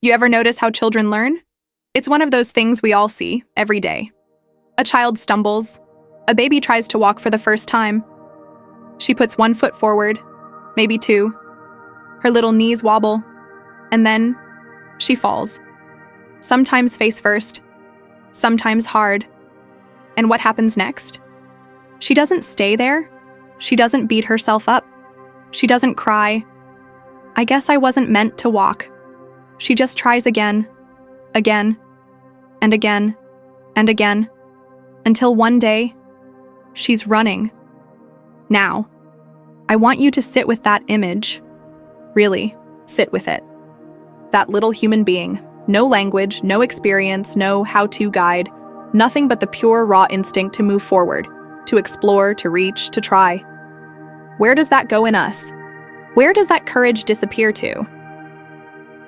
You ever notice how children learn? It's one of those things we all see every day. A child stumbles. A baby tries to walk for the first time. She puts one foot forward, maybe two. Her little knees wobble, and then she falls. Sometimes face first, sometimes hard. And what happens next? She doesn't stay there. She doesn't beat herself up. She doesn't cry. I guess I wasn't meant to walk. She just tries again, again, and again, and again, until one day, she's running. Now, I want you to sit with that image. Really, sit with it. That little human being, no language, no experience, no how-to guide, nothing but the pure, raw instinct to move forward, to explore, to reach, to try. Where does that go in us? Where does that courage disappear to?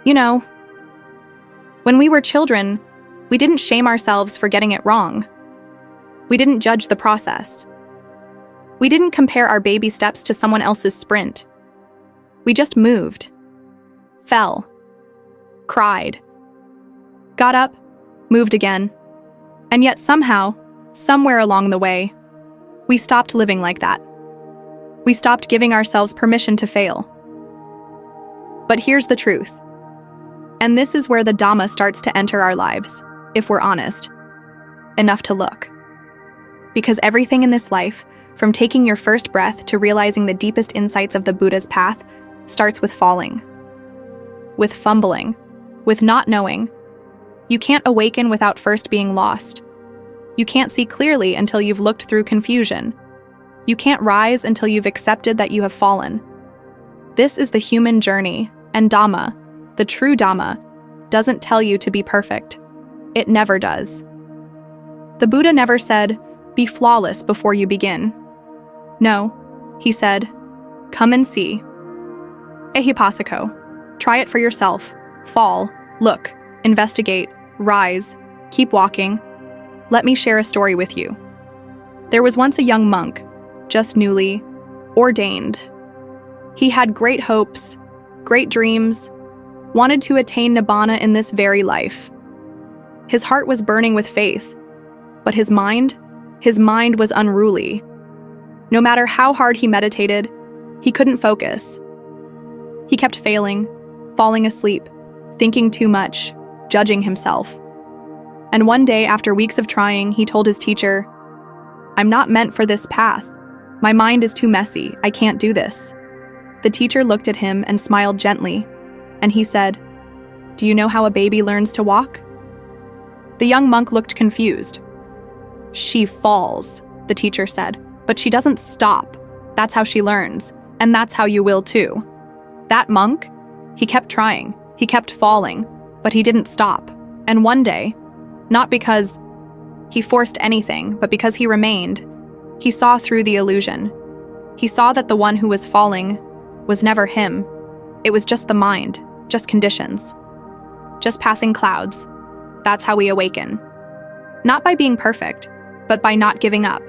You know, when we were children, we didn't shame ourselves for getting it wrong. We didn't judge the process. We didn't compare our baby steps to someone else's sprint. We just moved, fell, cried, got up, moved again. And yet somehow, somewhere along the way, we stopped living like that. We stopped giving ourselves permission to fail. But here's the truth. And this is where the Dhamma starts to enter our lives, if we're honest, enough to look. Because everything in this life, from taking your first breath to realizing the deepest insights of the Buddha's path, starts with falling, with fumbling, with not knowing. You can't awaken without first being lost. You can't see clearly until you've looked through confusion. You can't rise until you've accepted that you have fallen. This is the human journey, and Dhamma, the true Dhamma, doesn't tell you to be perfect. It never does. The Buddha never said, "Be flawless before you begin." No, he said, "Come and see. Ehipasiko. Try it for yourself. Fall, look, investigate, rise, keep walking. Let me share a story with you. There was once a young monk, just newly ordained. He had great hopes, great dreams, wanted to attain nibbana in this very life. His heart was burning with faith, but his mind was unruly. No matter how hard he meditated, he couldn't focus. He kept failing, falling asleep, thinking too much, judging himself. And one day, after weeks of trying, he told his teacher, "I'm not meant for this path. My mind is too messy. I can't do this." The teacher looked at him and smiled gently, and he said, "Do you know how a baby learns to walk?" The young monk looked confused. "She falls," the teacher said, "but she doesn't stop. That's how she learns, and that's how you will too." That monk, he kept trying, he kept falling, but he didn't stop. And one day, not because he forced anything, but because he remained, he saw through the illusion. He saw that the one who was falling was never him. It was just the mind, just conditions, just passing clouds. That's how we awaken. Not by being perfect, but by not giving up.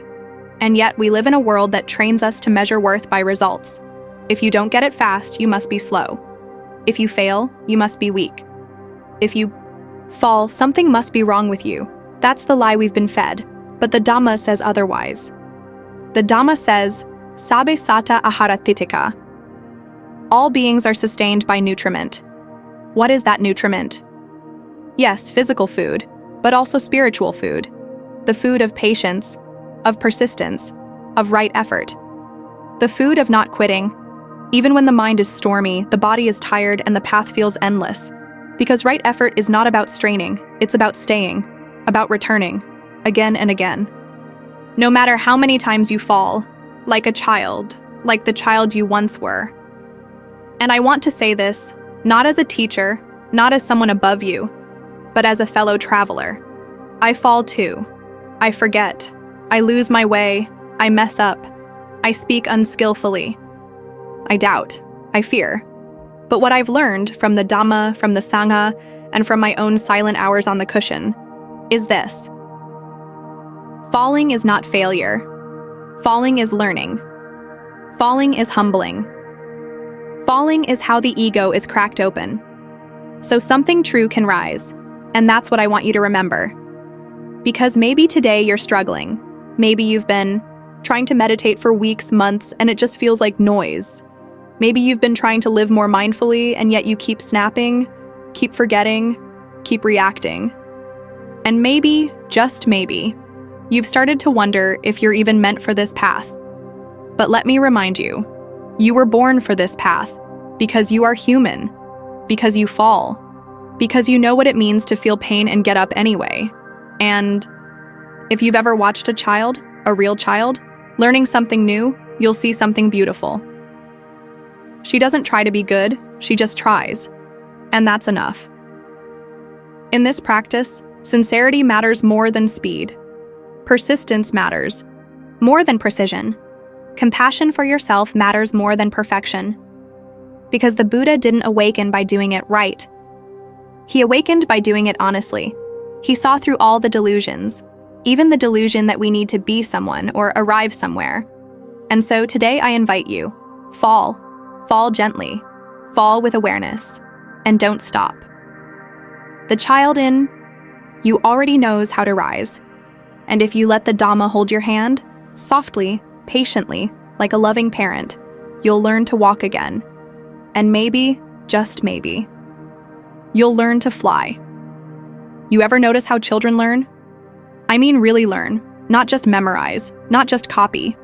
And yet we live in a world that trains us to measure worth by results. If you don't get it fast, you must be slow. If you fail, you must be weak. If you fall, something must be wrong with you. That's the lie we've been fed. But the Dhamma says otherwise. The Dhamma says, "Sabe sata aharatitika." All beings are sustained by nutriment. What is that nutriment? Yes, physical food, but also spiritual food. The food of patience, of persistence, of right effort. The food of not quitting. Even when the mind is stormy, the body is tired, and the path feels endless. Because right effort is not about straining, it's about staying, about returning, again and again. No matter how many times you fall, like a child, like the child you once were. And I want to say this, not as a teacher, not as someone above you, but as a fellow traveler. I fall too. I forget. I lose my way. I mess up. I speak unskillfully. I doubt. I fear. But what I've learned from the Dhamma, from the Sangha, and from my own silent hours on the cushion is this. Falling is not failure. Falling is learning. Falling is humbling. Falling is how the ego is cracked open. So something true can rise, and that's what I want you to remember. Because maybe today you're struggling. Maybe you've been trying to meditate for weeks, months, and it just feels like noise. Maybe you've been trying to live more mindfully, and yet you keep snapping, keep forgetting, keep reacting. And maybe, just maybe, you've started to wonder if you're even meant for this path. But let me remind you, you were born for this path because you are human, because you fall, because you know what it means to feel pain and get up anyway. And if you've ever watched a child, a real child, learning something new, you'll see something beautiful. She doesn't try to be good, she just tries. And that's enough. In this practice, sincerity matters more than speed. Persistence matters more than precision. Compassion for yourself matters more than perfection. Because the Buddha didn't awaken by doing it right. He awakened by doing it honestly. He saw through all the delusions, even the delusion that we need to be someone or arrive somewhere. And so today I invite you, fall gently, fall with awareness, and don't stop. The child in you already knows how to rise. And if you let the Dhamma hold your hand, softly, patiently, like a loving parent, you'll learn to walk again. And maybe, just maybe, you'll learn to fly. You ever notice how children learn? I mean really learn, not just memorize, not just copy,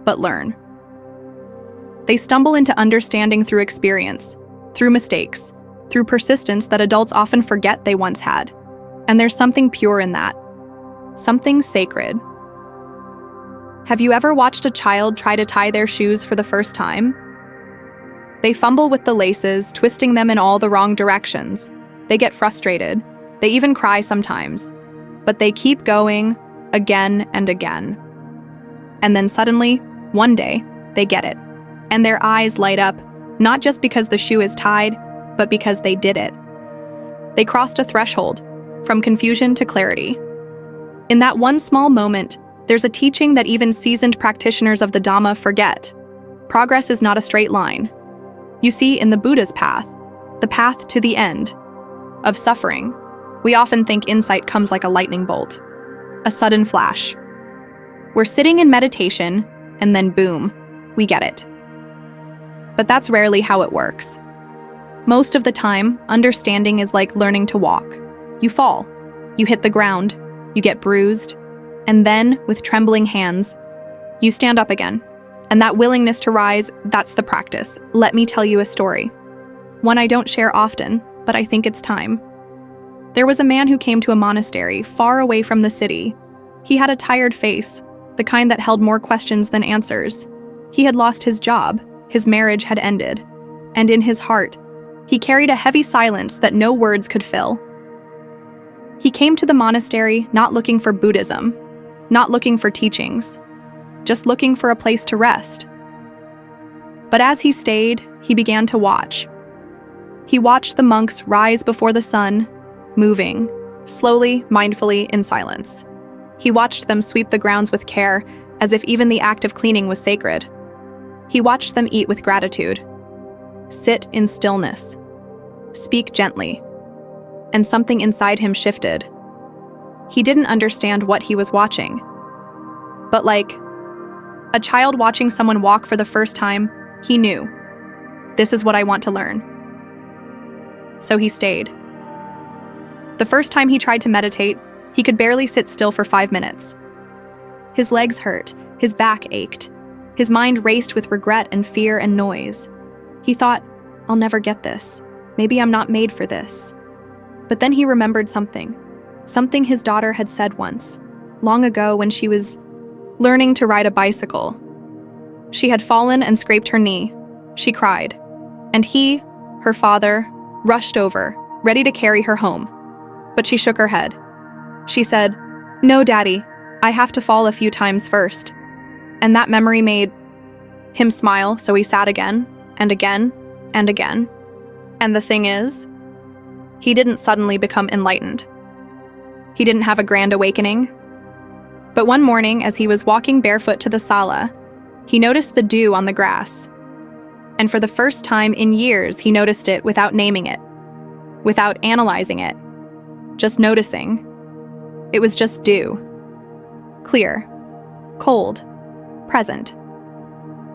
but learn. They stumble into understanding through experience, through mistakes, through persistence that adults often forget they once had. And there's something pure in that, something sacred. Have you ever watched a child try to tie their shoes for the first time? They fumble with the laces, twisting them in all the wrong directions. They get frustrated. They even cry sometimes. But they keep going again and again. And then suddenly, one day, they get it. And their eyes light up, not just because the shoe is tied, but because they did it. They crossed a threshold, from confusion to clarity. In that one small moment, there's a teaching that even seasoned practitioners of the Dhamma forget. Progress is not a straight line. You see, in the Buddha's path, the path to the end of suffering, we often think insight comes like a lightning bolt, a sudden flash. We're sitting in meditation, and then boom, we get it. But that's rarely how it works. Most of the time, understanding is like learning to walk. You fall, you hit the ground, you get bruised, and then, with trembling hands, you stand up again. And that willingness to rise, that's the practice. Let me tell you a story. One I don't share often, but I think it's time. There was a man who came to a monastery far away from the city. He had a tired face, the kind that held more questions than answers. He had lost his job, his marriage had ended, and in his heart, he carried a heavy silence that no words could fill. He came to the monastery not looking for Buddhism, not looking for teachings, just looking for a place to rest. But as he stayed, he began to watch. He watched the monks rise before the sun, moving, slowly, mindfully, in silence. He watched them sweep the grounds with care, as if even the act of cleaning was sacred. He watched them eat with gratitude, sit in stillness, speak gently, and something inside him shifted. He didn't understand what he was watching. But like a child watching someone walk for the first time, he knew, this is what I want to learn. So he stayed. The first time he tried to meditate, he could barely sit still for 5 minutes. His legs hurt, his back ached, his mind raced with regret and fear and noise. He thought, I'll never get this. Maybe I'm not made for this. But then he remembered something his daughter had said once, long ago when she was learning to ride a bicycle. She had fallen and scraped her knee. She cried. And he, her father, rushed over, ready to carry her home. But she shook her head. She said, "No, Daddy, I have to fall a few times first." And that memory made him smile, so he sat again, and again, and again. And the thing is, he didn't suddenly become enlightened. He didn't have a grand awakening. But one morning, as he was walking barefoot to the sala, he noticed the dew on the grass. And for the first time in years, he noticed it without naming it. without analyzing it, just noticing. It was just dew. Clear, cold, present.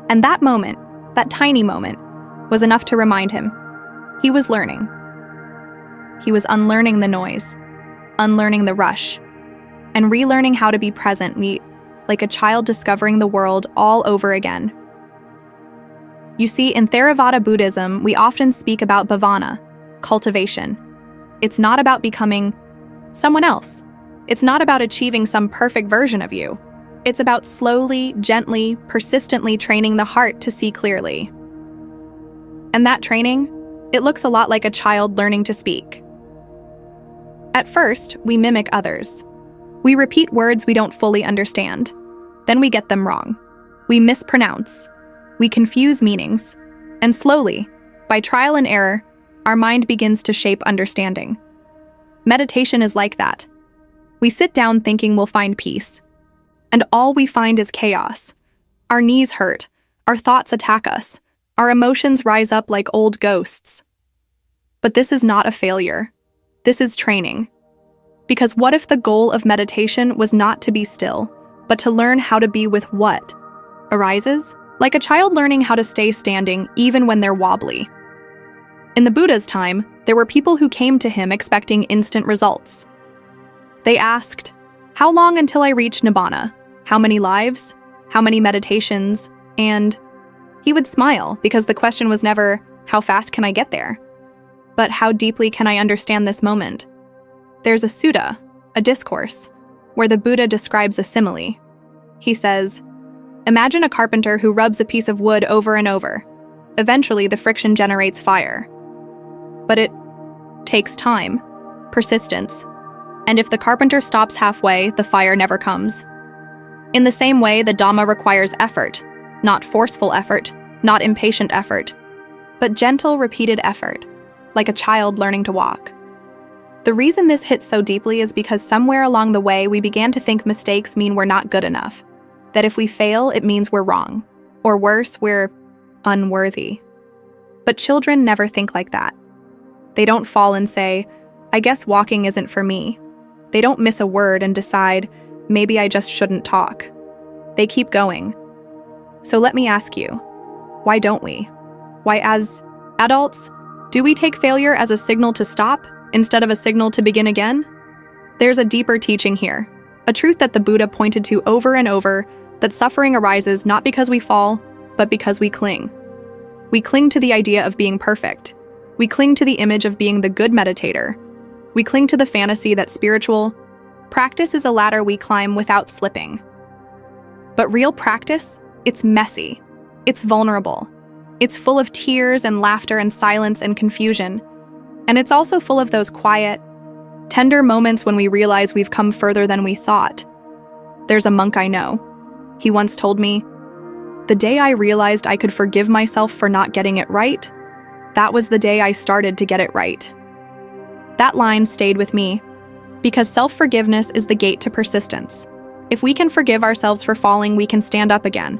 And that moment, that tiny moment, was enough to remind him. He was learning. He was unlearning the noise, unlearning the rush, and relearning how to be present, like a child discovering the world all over again. You see, in Theravāda Buddhism, we often speak about bhavana, cultivation. It's not about becoming someone else. It's not about achieving some perfect version of you. It's about slowly, gently, persistently training the heart to see clearly. And that training, it looks a lot like a child learning to speak. At first, we mimic others. We repeat words we don't fully understand. Then we get them wrong. We mispronounce. We confuse meanings. And slowly, by trial and error, our mind begins to shape understanding. Meditation is like that. We sit down thinking we'll find peace. And all we find is chaos. Our knees hurt. Our thoughts attack us. Our emotions rise up like old ghosts. But this is not a failure. This is training. Because what if the goal of meditation was not to be still, but to learn how to be with what arises? Like a child learning how to stay standing even when they're wobbly. In the Buddha's time, there were people who came to him expecting instant results. They asked, "How long until I reach Nibbana? How many lives? How many meditations?" And he would smile because the question was never, "How fast can I get there?" but "How deeply can I understand this moment?" There's a sutta, a discourse, where the Buddha describes a simile. He says, "Imagine a carpenter who rubs a piece of wood over and over. Eventually, the friction generates fire. But it takes time, persistence, and if the carpenter stops halfway, the fire never comes. In the same way, the Dhamma requires effort, not forceful effort, not impatient effort, but gentle, repeated effort, like a child learning to walk." The reason this hits so deeply is because somewhere along the way we began to think mistakes mean we're not good enough, that if we fail, it means we're wrong, or worse, we're unworthy. But children never think like that. They don't fall and say, "I guess walking isn't for me." They don't miss a word and decide, "Maybe I just shouldn't talk." They keep going. So let me ask you, why don't we? Why, as adults, do we take failure as a signal to stop instead of a signal to begin again? There's a deeper teaching here, a truth that the Buddha pointed to over and over, that suffering arises not because we fall, but because we cling. We cling to the idea of being perfect. We cling to the image of being the good meditator. We cling to the fantasy that spiritual practice is a ladder we climb without slipping. But real practice, it's messy. It's vulnerable. It's full of tears and laughter and silence and confusion. And it's also full of those quiet, tender moments when we realize we've come further than we thought. There's a monk I know. He once told me, "The day I realized I could forgive myself for not getting it right, that was the day I started to get it right." That line stayed with me, because self-forgiveness is the gate to persistence. If we can forgive ourselves for falling, we can stand up again.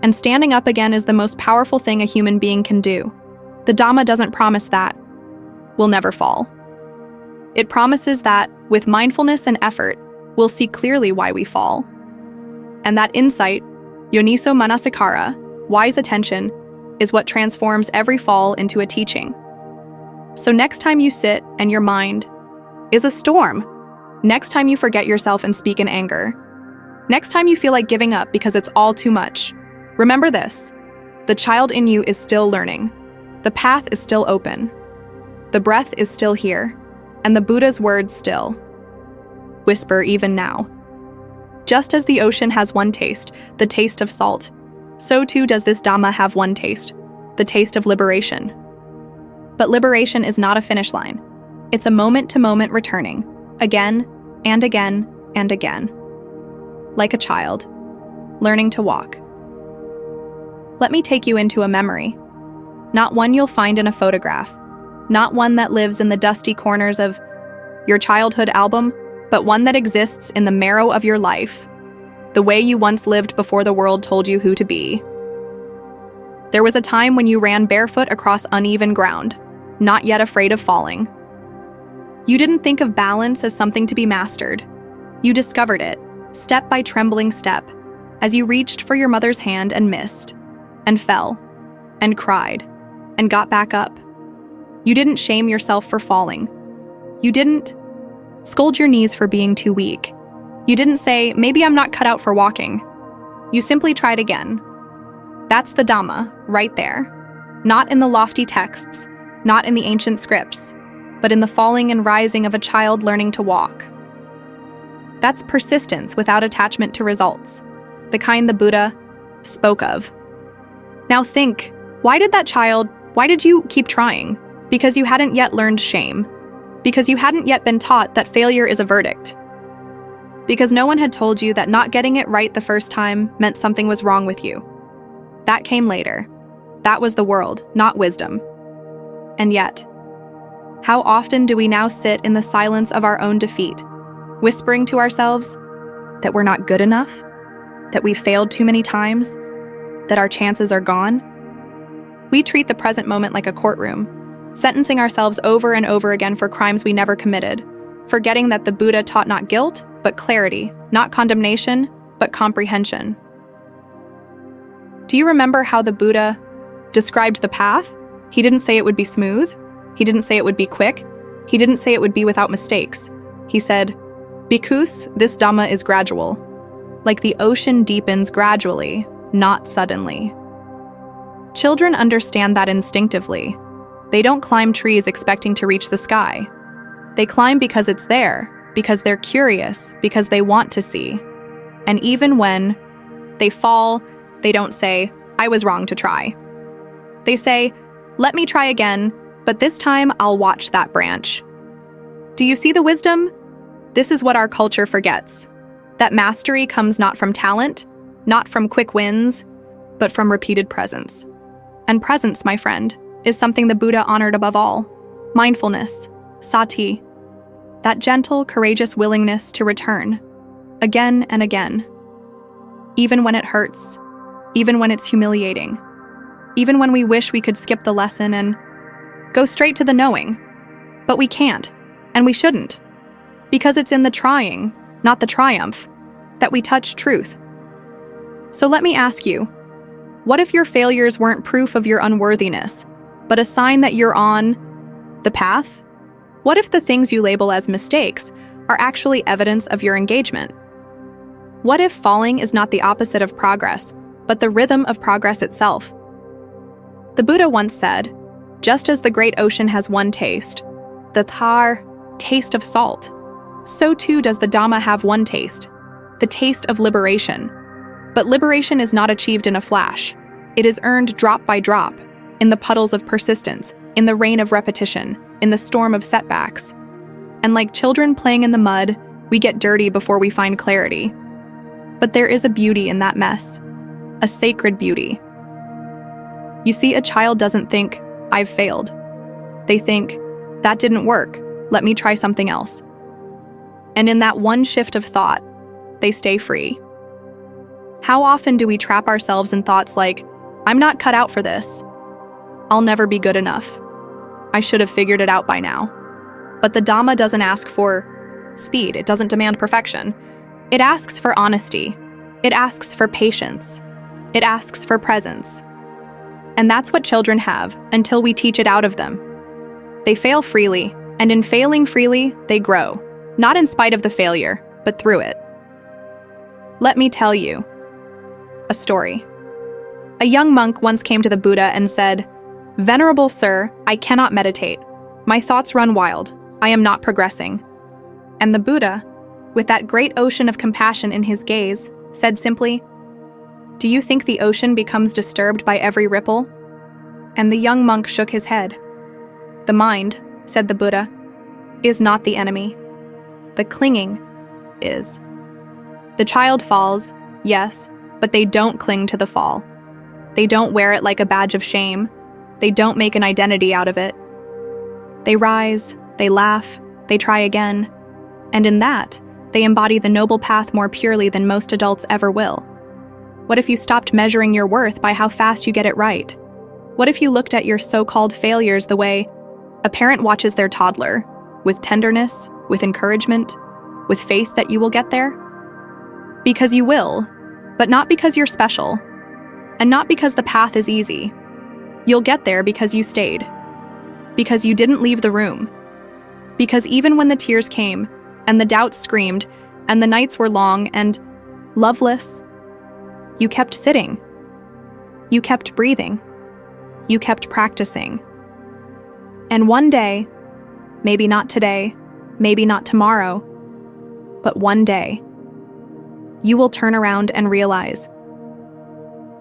And standing up again is the most powerful thing a human being can do. The Dhamma doesn't promise that we'll never fall. It promises that, with mindfulness and effort, we'll see clearly why we fall. And that insight, yoniso manasikara, wise attention, is what transforms every fall into a teaching. So next time you sit and your mind is a storm, next time you forget yourself and speak in anger, next time you feel like giving up because it's all too much, remember this: the child in you is still learning. The path is still open. The breath is still here, and the Buddha's words still whisper even now. Just as the ocean has one taste, the taste of salt, so too does this Dhamma have one taste, the taste of liberation. But liberation is not a finish line. It's a moment-to-moment returning, again and again and again. Like a child, learning to walk. Let me take you into a memory. Not one you'll find in a photograph, not one that lives in the dusty corners of your childhood album, but one that exists in the marrow of your life, the way you once lived before the world told you who to be. There was a time when you ran barefoot across uneven ground, not yet afraid of falling. You didn't think of balance as something to be mastered. You discovered it, step by trembling step, as you reached for your mother's hand and missed, and fell, and cried, and got back up. You didn't shame yourself for falling. You didn't scold your knees for being too weak. You didn't say, maybe I'm not cut out for walking. You simply tried again. That's the Dhamma, right there. Not in the lofty texts, not in the ancient scripts, but in the falling and rising of a child learning to walk. That's persistence without attachment to results, the kind the Buddha spoke of. Now think, why did you keep trying? Because you hadn't yet learned shame. Because you hadn't yet been taught that failure is a verdict. Because no one had told you that not getting it right the first time meant something was wrong with you. That came later. That was the world, not wisdom. And yet, how often do we now sit in the silence of our own defeat, whispering to ourselves that we're not good enough, that we failed too many times, that our chances are gone? We treat the present moment like a courtroom, sentencing ourselves over and over again for crimes we never committed, forgetting that the Buddha taught not guilt, but clarity, not condemnation, but comprehension. Do you remember how the Buddha described the path? He didn't say it would be smooth. He didn't say it would be quick. He didn't say it would be without mistakes. He said, "Bhikkhus, this Dhamma is gradual. Like the ocean deepens gradually, not suddenly." Children understand that instinctively. They don't climb trees expecting to reach the sky. They climb because it's there, because they're curious, because they want to see. And even when they fall, they don't say, "I was wrong to try." They say, "Let me try again, but this time I'll watch that branch." Do you see the wisdom? This is what our culture forgets. That mastery comes not from talent, not from quick wins, but from repeated presence. And presence, my friend, is something the Buddha honored above all. Mindfulness, sati, that gentle, courageous willingness to return, again and again. Even when it hurts, even when it's humiliating, even when we wish we could skip the lesson and go straight to the knowing. But we can't, and we shouldn't, because it's in the trying, not the triumph, that we touch truth. So let me ask you, what if your failures weren't proof of your unworthiness, but a sign that you're on the path? What if the things you label as mistakes are actually evidence of your engagement? What if falling is not the opposite of progress, but the rhythm of progress itself? The Buddha once said, just as the great ocean has one taste, the taste of salt, so too does the Dhamma have one taste, the taste of liberation. But liberation is not achieved in a flash. It is earned drop by drop, in the puddles of persistence, in the rain of repetition, in the storm of setbacks. And like children playing in the mud, we get dirty before we find clarity. But there is a beauty in that mess, a sacred beauty. You see, a child doesn't think, "I've failed." They think, "That didn't work, let me try something else." And in that one shift of thought, they stay free. How often do we trap ourselves in thoughts like, "I'm not cut out for this. I'll never be good enough. I should have figured it out by now." But the Dhamma doesn't ask for speed. It doesn't demand perfection. It asks for honesty. It asks for patience. It asks for presence. And that's what children have until we teach it out of them. They fail freely, and in failing freely, they grow, not in spite of the failure, but through it. Let me tell you a story. A young monk once came to the Buddha and said, "Venerable Sir, I cannot meditate. My thoughts run wild. I am not progressing." And the Buddha, with that great ocean of compassion in his gaze, said simply, "Do you think the ocean becomes disturbed by every ripple?" And the young monk shook his head. "The mind," said the Buddha, "is not the enemy. The clinging is. The child falls, yes, but they don't cling to the fall. They don't wear it like a badge of shame. They don't make an identity out of it. They rise, they laugh, they try again, and in that, they embody the noble path more purely than most adults ever will. What if you stopped measuring your worth by how fast you get it right? What if you looked at your so-called failures the way a parent watches their toddler, with tenderness, with encouragement, with faith that you will get there? Because you will, but not because you're special, and not because the path is easy. You'll get there because you stayed, because you didn't leave the room, because even when the tears came, and the doubts screamed, and the nights were long and loveless, you kept sitting. You kept breathing. You kept practicing. And one day, maybe not today, maybe not tomorrow, but one day, you will turn around and realize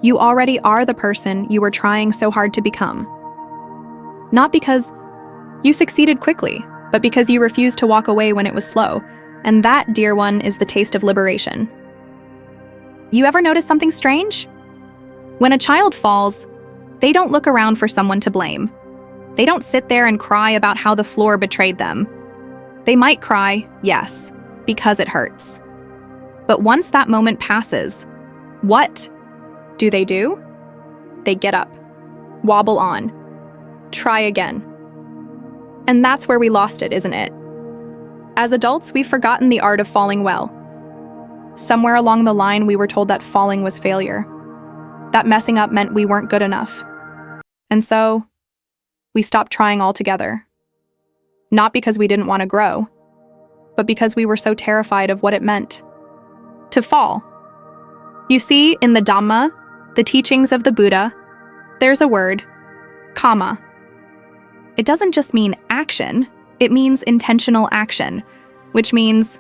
you already are the person you were trying so hard to become. Not because you succeeded quickly, but because you refused to walk away when it was slow. And that, dear one, is the taste of liberation. You ever notice something strange? When a child falls, they don't look around for someone to blame. They don't sit there and cry about how the floor betrayed them. They might cry, yes, because it hurts. But once that moment passes, what do? They get up, wobble on, try again. And that's where we lost it, isn't it? As adults, we've forgotten the art of falling well. Somewhere along the line, we were told that falling was failure, that messing up meant we weren't good enough. And so, we stopped trying altogether. Not because we didn't want to grow, but because we were so terrified of what it meant to fall. You see, in the Dhamma, the teachings of the Buddha, there's a word, karma. It doesn't just mean action, it means intentional action, which means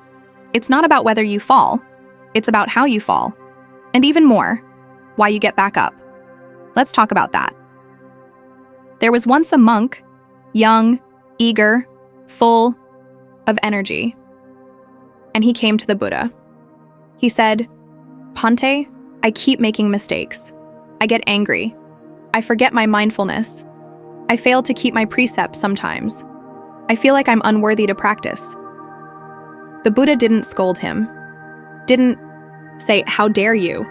it's not about whether you fall, it's about how you fall. And even more, why you get back up. Let's talk about that. There was once a monk, young, eager, full of energy, and he came to the Buddha. He said, "Pante, I keep making mistakes. I get angry. I forget my mindfulness. I fail to keep my precepts sometimes. I feel like I'm unworthy to practice." The Buddha didn't scold him, didn't say, "How dare you?"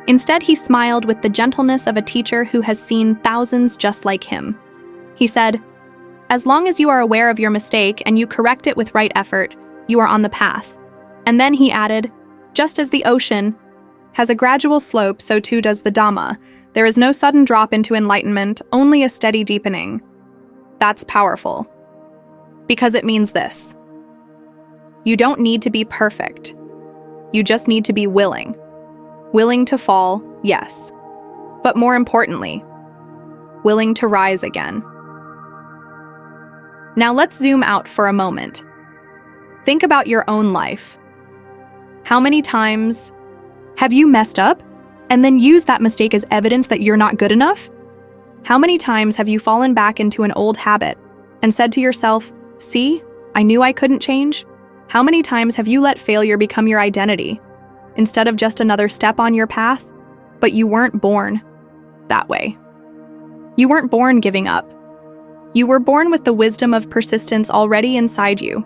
Instead, he smiled with the gentleness of a teacher who has seen thousands just like him. He said, "As long as you are aware of your mistake and you correct it with right effort, you are on the path." And then he added, "Just as the ocean has a gradual slope, so too does the Dhamma. There is no sudden drop into enlightenment, only a steady deepening." That's powerful. Because it means this. You don't need to be perfect. You just need to be willing. Willing to fall, yes. But more importantly, willing to rise again. Now let's zoom out for a moment. Think about your own life. How many times have you messed up and then used that mistake as evidence that you're not good enough? How many times have you fallen back into an old habit and said to yourself, "See, I knew I couldn't change"? How many times have you let failure become your identity instead of just another step on your path? But you weren't born that way. You weren't born giving up. You were born with the wisdom of persistence already inside you.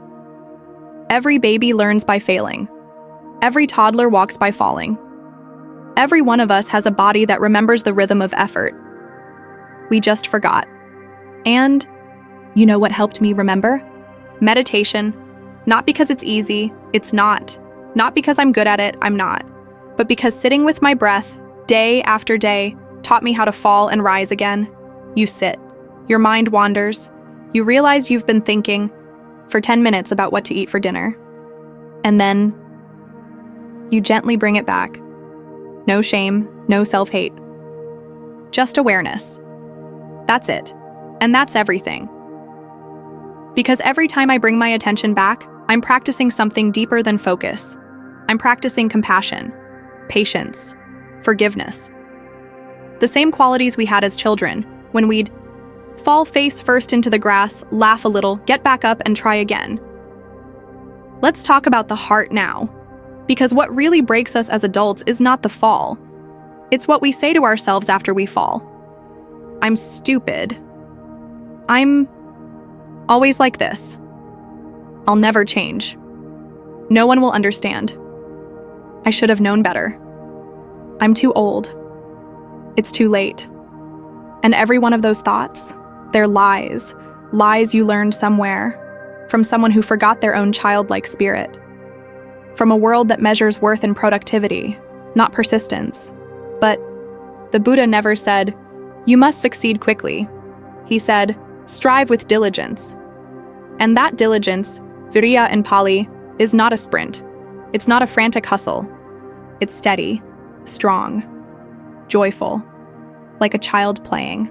Every baby learns by failing. Every toddler walks by falling. Every one of us has a body that remembers the rhythm of effort. We just forgot. And you know what helped me remember? Meditation. Not because it's easy, it's not. Not because I'm good at it, I'm not. But because sitting with my breath, day after day, taught me how to fall and rise again. You sit. Your mind wanders. You realize you've been thinking for 10 minutes about what to eat for dinner. And then you gently bring it back. No shame, no self-hate. Just awareness. That's it. And that's everything. Because every time I bring my attention back, I'm practicing something deeper than focus. I'm practicing compassion, patience, forgiveness. The same qualities we had as children, when we'd fall face first into the grass, laugh a little, get back up, and try again. Let's talk about the heart now. Because what really breaks us as adults is not the fall. It's what we say to ourselves after we fall. I'm stupid. I'm always like this. I'll never change. No one will understand. I should have known better. I'm too old. It's too late. And every one of those thoughts, they're lies. Lies you learned somewhere. from someone who forgot their own childlike spirit, from a world that measures worth in productivity, not persistence. But the Buddha never said, "You must succeed quickly." He said, "Strive with diligence." And that diligence, virya in Pali, is not a sprint. It's not a frantic hustle. It's steady, strong, joyful, like a child playing.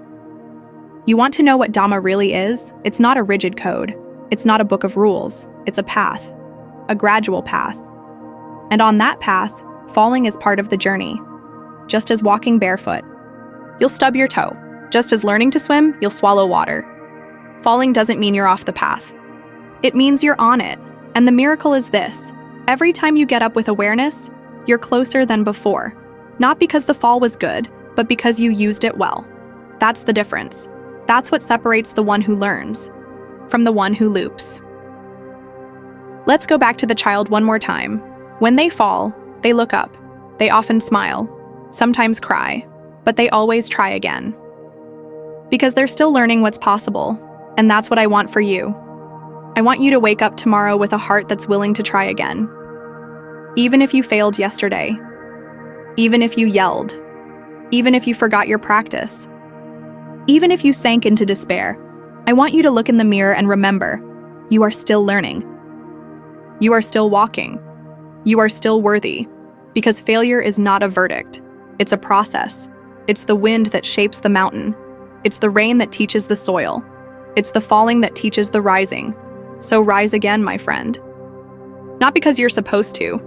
You want to know what Dhamma really is? It's not a rigid code. It's not a book of rules. It's a path, a gradual path. And on that path, falling is part of the journey. Just as walking barefoot, you'll stub your toe. Just as learning to swim, you'll swallow water. Falling doesn't mean you're off the path. It means you're on it. And the miracle is this: every time you get up with awareness, you're closer than before. Not because the fall was good, but because you used it well. That's the difference. That's what separates the one who learns from the one who loops. Let's go back to the child one more time. When they fall, they look up. They often smile, sometimes cry, but they always try again. Because they're still learning what's possible, and that's what I want for you. I want you to wake up tomorrow with a heart that's willing to try again. Even if you failed yesterday, even if you yelled, even if you forgot your practice, even if you sank into despair, I want you to look in the mirror and remember, you are still learning. You are still walking. You are still worthy, because failure is not a verdict. It's a process. It's the wind that shapes the mountain. It's the rain that teaches the soil. It's the falling that teaches the rising. So rise again, my friend. Not because you're supposed to,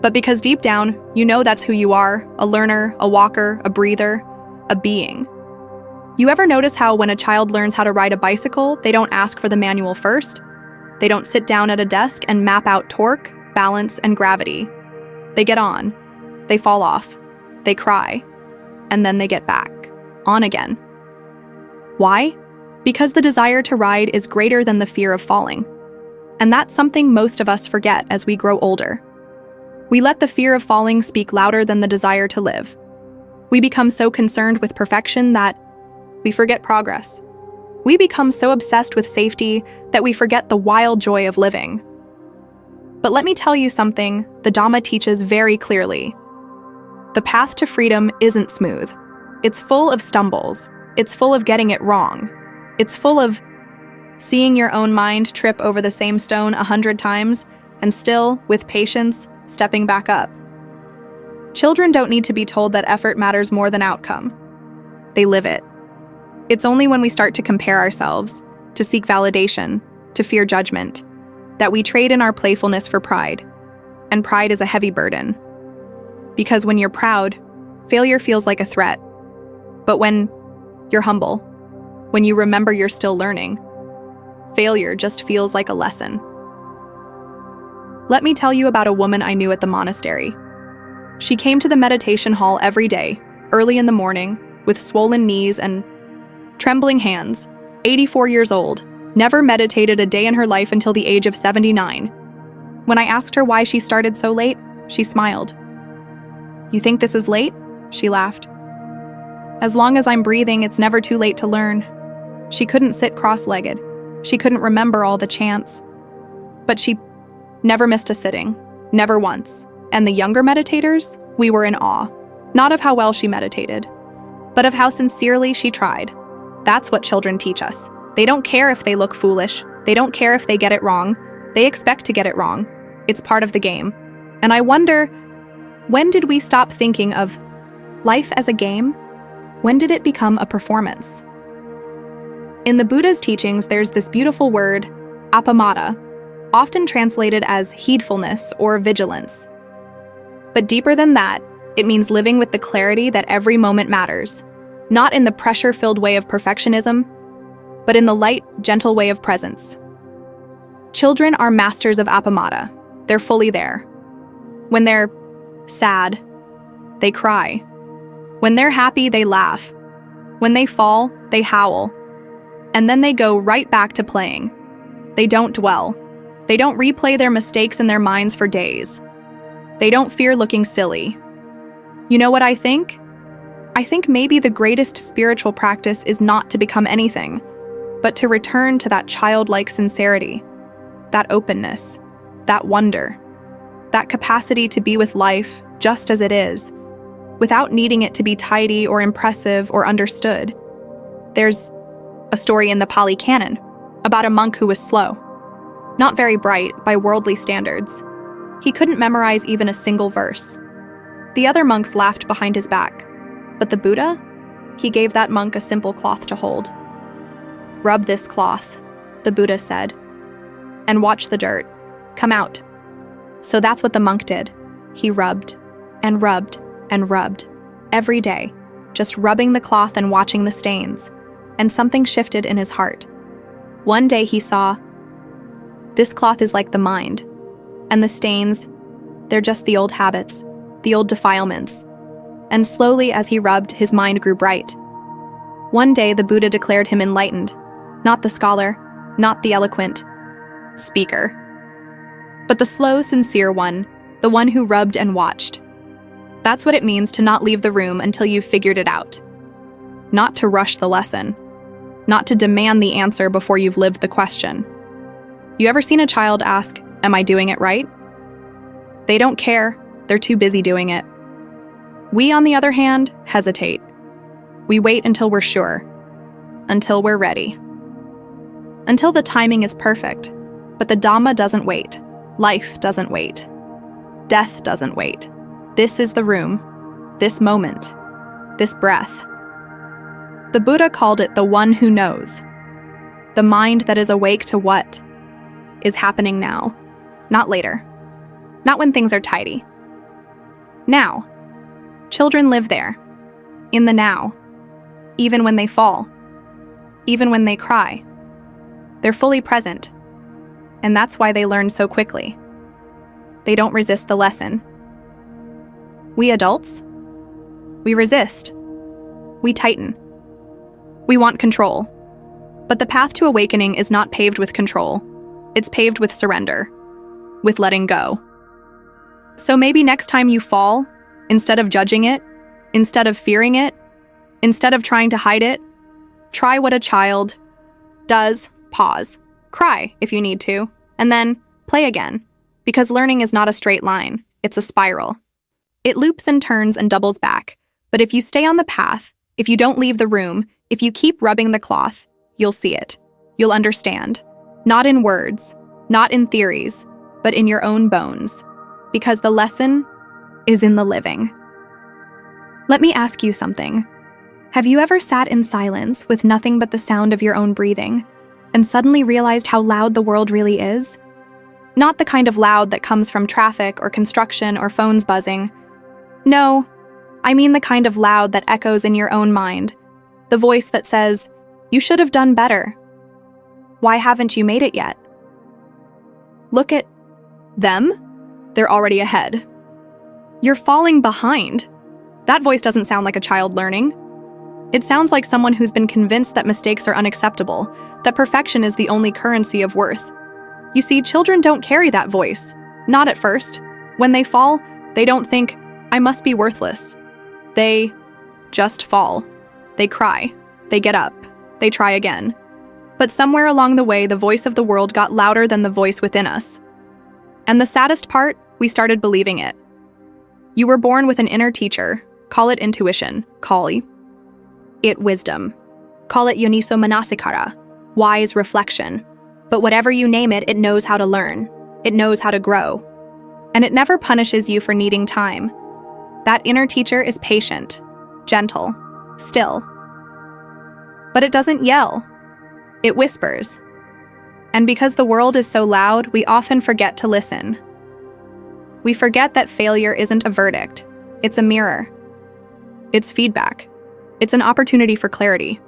but because deep down, you know that's who you are: a learner, a walker, a breather, a being. You ever notice how when a child learns how to ride a bicycle, they don't ask for the manual first? They don't sit down at a desk and map out torque, balance, and gravity. They get on, they fall off, they cry, and then they get back on again. Why? Because the desire to ride is greater than the fear of falling. And that's something most of us forget as we grow older. We let the fear of falling speak louder than the desire to live. We become so concerned with perfection that we forget progress. We become so obsessed with safety that we forget the wild joy of living. But let me tell you something the Dhamma teaches very clearly. The path to freedom isn't smooth. It's full of stumbles. It's full of getting it wrong. It's full of seeing your own mind trip over the same stone 100 times and still, with patience, stepping back up. Children don't need to be told that effort matters more than outcome. They live it. It's only when we start to compare ourselves, to seek validation, to fear judgment, that we trade in our playfulness for pride. And pride is a heavy burden. Because when you're proud, failure feels like a threat. But when you're humble, when you remember you're still learning, failure just feels like a lesson. Let me tell you about a woman I knew at the monastery. She came to the meditation hall every day, early in the morning, with swollen knees and trembling hands, 84 years old, never meditated a day in her life until the age of 79. When I asked her why she started so late, she smiled. "You think this is late?" She laughed. "As long as I'm breathing, it's never too late to learn." She couldn't sit cross-legged. She couldn't remember all the chants. But she never missed a sitting, never once. And the younger meditators, we were in awe, not of how well she meditated, but of how sincerely she tried. That's what children teach us. They don't care if they look foolish. They don't care if they get it wrong. They expect to get it wrong. It's part of the game. And I wonder, when did we stop thinking of life as a game? When did it become a performance? In the Buddha's teachings, there's this beautiful word, appamada, often translated as heedfulness or vigilance. But deeper than that, it means living with the clarity that every moment matters, not in the pressure-filled way of perfectionism, but in the light, gentle way of presence. Children are masters of appamada. They're fully there. When they're sad, they cry. When they're happy, they laugh. When they fall, they howl. And then they go right back to playing. They don't dwell. They don't replay their mistakes in their minds for days. They don't fear looking silly. You know what I think? I think maybe the greatest spiritual practice is not to become anything, but to return to that childlike sincerity. that openness, that wonder, that capacity to be with life just as it is, without needing it to be tidy or impressive or understood. There's a story in the Pali Canon about a monk who was slow, not very bright by worldly standards. He couldn't memorize even a single verse. The other monks laughed behind his back, but the Buddha, he gave that monk a simple cloth to hold. "Rub this cloth," the Buddha said, "and watch the dirt come out." So that's what the monk did. He rubbed and rubbed and rubbed every day, just rubbing the cloth and watching the stains, and something shifted in his heart. One day he saw, this cloth is like the mind, and the stains, they're just the old habits, the old defilements. And slowly as he rubbed, his mind grew bright. One day the Buddha declared him enlightened, not the scholar, not the eloquent speaker, but the slow, sincere one, the one who rubbed and watched. That's what it means to not leave the room until you've figured it out. Not to rush the lesson. Not to demand the answer before you've lived the question. You ever seen a child ask, "Am I doing it right?" They don't care. They're too busy doing it. We, on the other hand, hesitate. We wait until we're sure. Until we're ready. Until the timing is perfect. But the Dhamma doesn't wait. Life doesn't wait. Death doesn't wait. This is the room. This moment. This breath. The Buddha called it the one who knows. The mind that is awake to what is happening now. Not later. Not when things are tidy. Now. Children live there. In the now. Even when they fall. Even when they cry. They're fully present. And that's why they learn so quickly. They don't resist the lesson. We adults, we resist. We tighten. We want control. But the path to awakening is not paved with control. It's paved with surrender, with letting go. So maybe next time you fall, instead of judging it, instead of fearing it, instead of trying to hide it, try what a child does. Pause. Cry if you need to, and then play again. Because learning is not a straight line, it's a spiral. It loops and turns and doubles back. But if you stay on the path, if you don't leave the room, if you keep rubbing the cloth, you'll see it. You'll understand. Not in words, not in theories, but in your own bones. Because the lesson is in the living. Let me ask you something. Have you ever sat in silence with nothing but the sound of your own breathing, and suddenly realized how loud the world really is? Not the kind of loud that comes from traffic or construction or phones buzzing. No, I mean the kind of loud that echoes in your own mind. The voice that says, "You should have done better. Why haven't you made it yet?" Look at them. They're already ahead. You're falling behind. That voice doesn't sound like a child learning. It sounds like someone who's been convinced that mistakes are unacceptable, that perfection is the only currency of worth. You see, children don't carry that voice. Not at first. When they fall, they don't think, "I must be worthless." They just fall. They cry. They get up. They try again. But somewhere along the way, the voice of the world got louder than the voice within us. And the saddest part, we started believing it. You were born with an inner teacher. Call it intuition. Call it wisdom. Call it yoniso manasikara, wise reflection. But whatever you name it, it knows how to learn. It knows how to grow. And it never punishes you for needing time. That inner teacher is patient, gentle, still. But it doesn't yell. It whispers. And because the world is so loud, we often forget to listen. We forget that failure isn't a verdict. It's a mirror. It's feedback. It's an opportunity for clarity.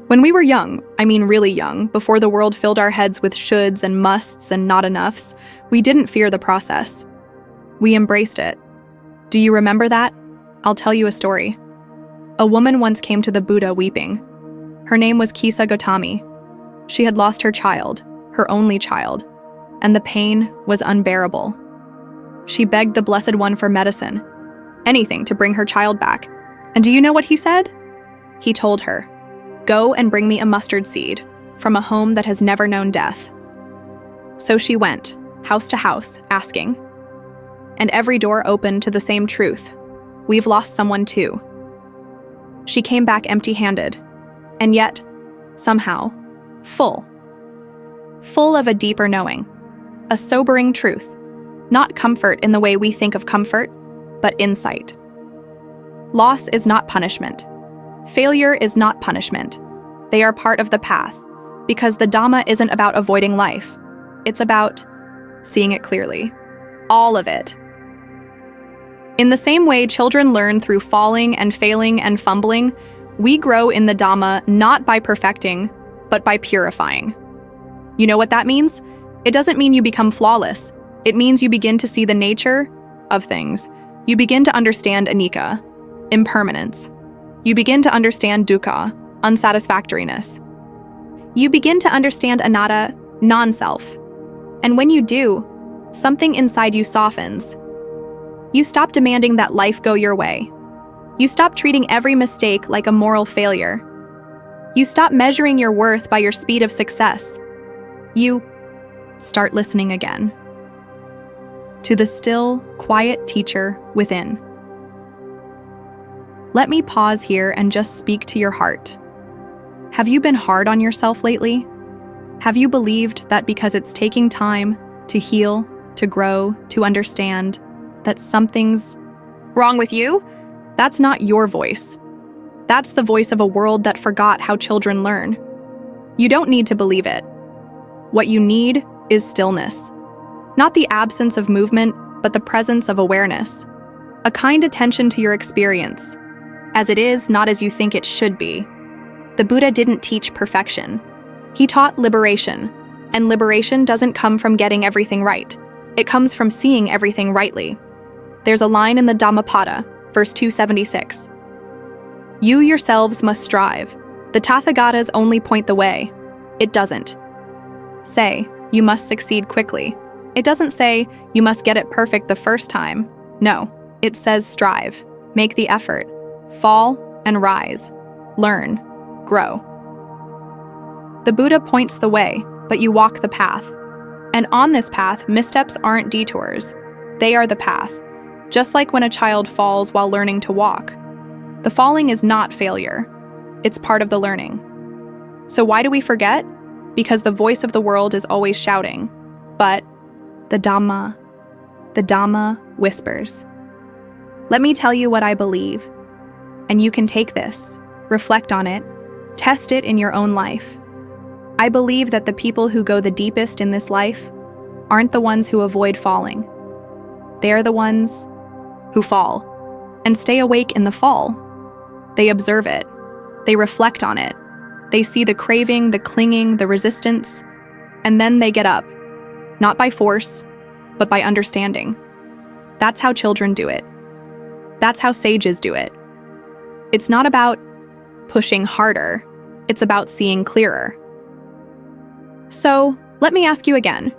When we were young, I mean really young, before the world filled our heads with shoulds and musts and not enoughs, we didn't fear the process. We embraced it. Do you remember that? I'll tell you a story. A woman once came to the Buddha weeping. Her name was Kisa Gotami. She had lost her child, her only child, and the pain was unbearable. She begged the Blessed One for medicine, anything to bring her child back. And do you know what he said? He told her, "Go and bring me a mustard seed from a home that has never known death." So she went, house to house, asking. And every door opened to the same truth. We've lost someone too. She came back empty-handed, and yet, somehow, full of a deeper knowing, a sobering truth, not comfort in the way we think of comfort, but insight. Loss is not punishment. Failure is not punishment. They are part of the path, because the Dhamma isn't about avoiding life. It's about seeing it clearly. All of it. In the same way children learn through falling and failing and fumbling, we grow in the Dhamma not by perfecting, but by purifying. You know what that means? It doesn't mean you become flawless. It means you begin to see the nature of things. You begin to understand anicca, impermanence. You begin to understand dukkha, unsatisfactoriness. You begin to understand anatta, non-self. And when you do, something inside you softens. You stop demanding that life go your way. You stop treating every mistake like a moral failure. You stop measuring your worth by your speed of success. You start listening again to the still, quiet teacher within. Let me pause here and just speak to your heart. Have you been hard on yourself lately? Have you believed that because it's taking time to heal, to grow, to understand, that something's wrong with you? That's not your voice. That's the voice of a world that forgot how children learn. You don't need to believe it. What you need is stillness. Not the absence of movement, but the presence of awareness. A kind attention to your experience, as it is, not as you think it should be. The Buddha didn't teach perfection. He taught liberation, and liberation doesn't come from getting everything right. It comes from seeing everything rightly. There's a line in the Dhammapada, verse 276. You yourselves must strive. The Tathagatas only point the way. It doesn't say, you must succeed quickly. It doesn't say, you must get it perfect the first time. No, it says strive, make the effort, fall and rise, learn, grow. The Buddha points the way, but you walk the path. And on this path, missteps aren't detours. They are the path. Just like when a child falls while learning to walk. The falling is not failure. It's part of the learning. So why do we forget? Because the voice of the world is always shouting. But the Dhamma whispers. Let me tell you what I believe. And you can take this, reflect on it, test it in your own life. I believe that the people who go the deepest in this life aren't the ones who avoid falling. They're the ones who fall and stay awake in the fall. They observe it. They reflect on it. They see the craving, the clinging, the resistance, and then they get up, not by force, but by understanding. That's how children do it. That's how sages do it. It's not about pushing harder. It's about seeing clearer. So, let me ask you again.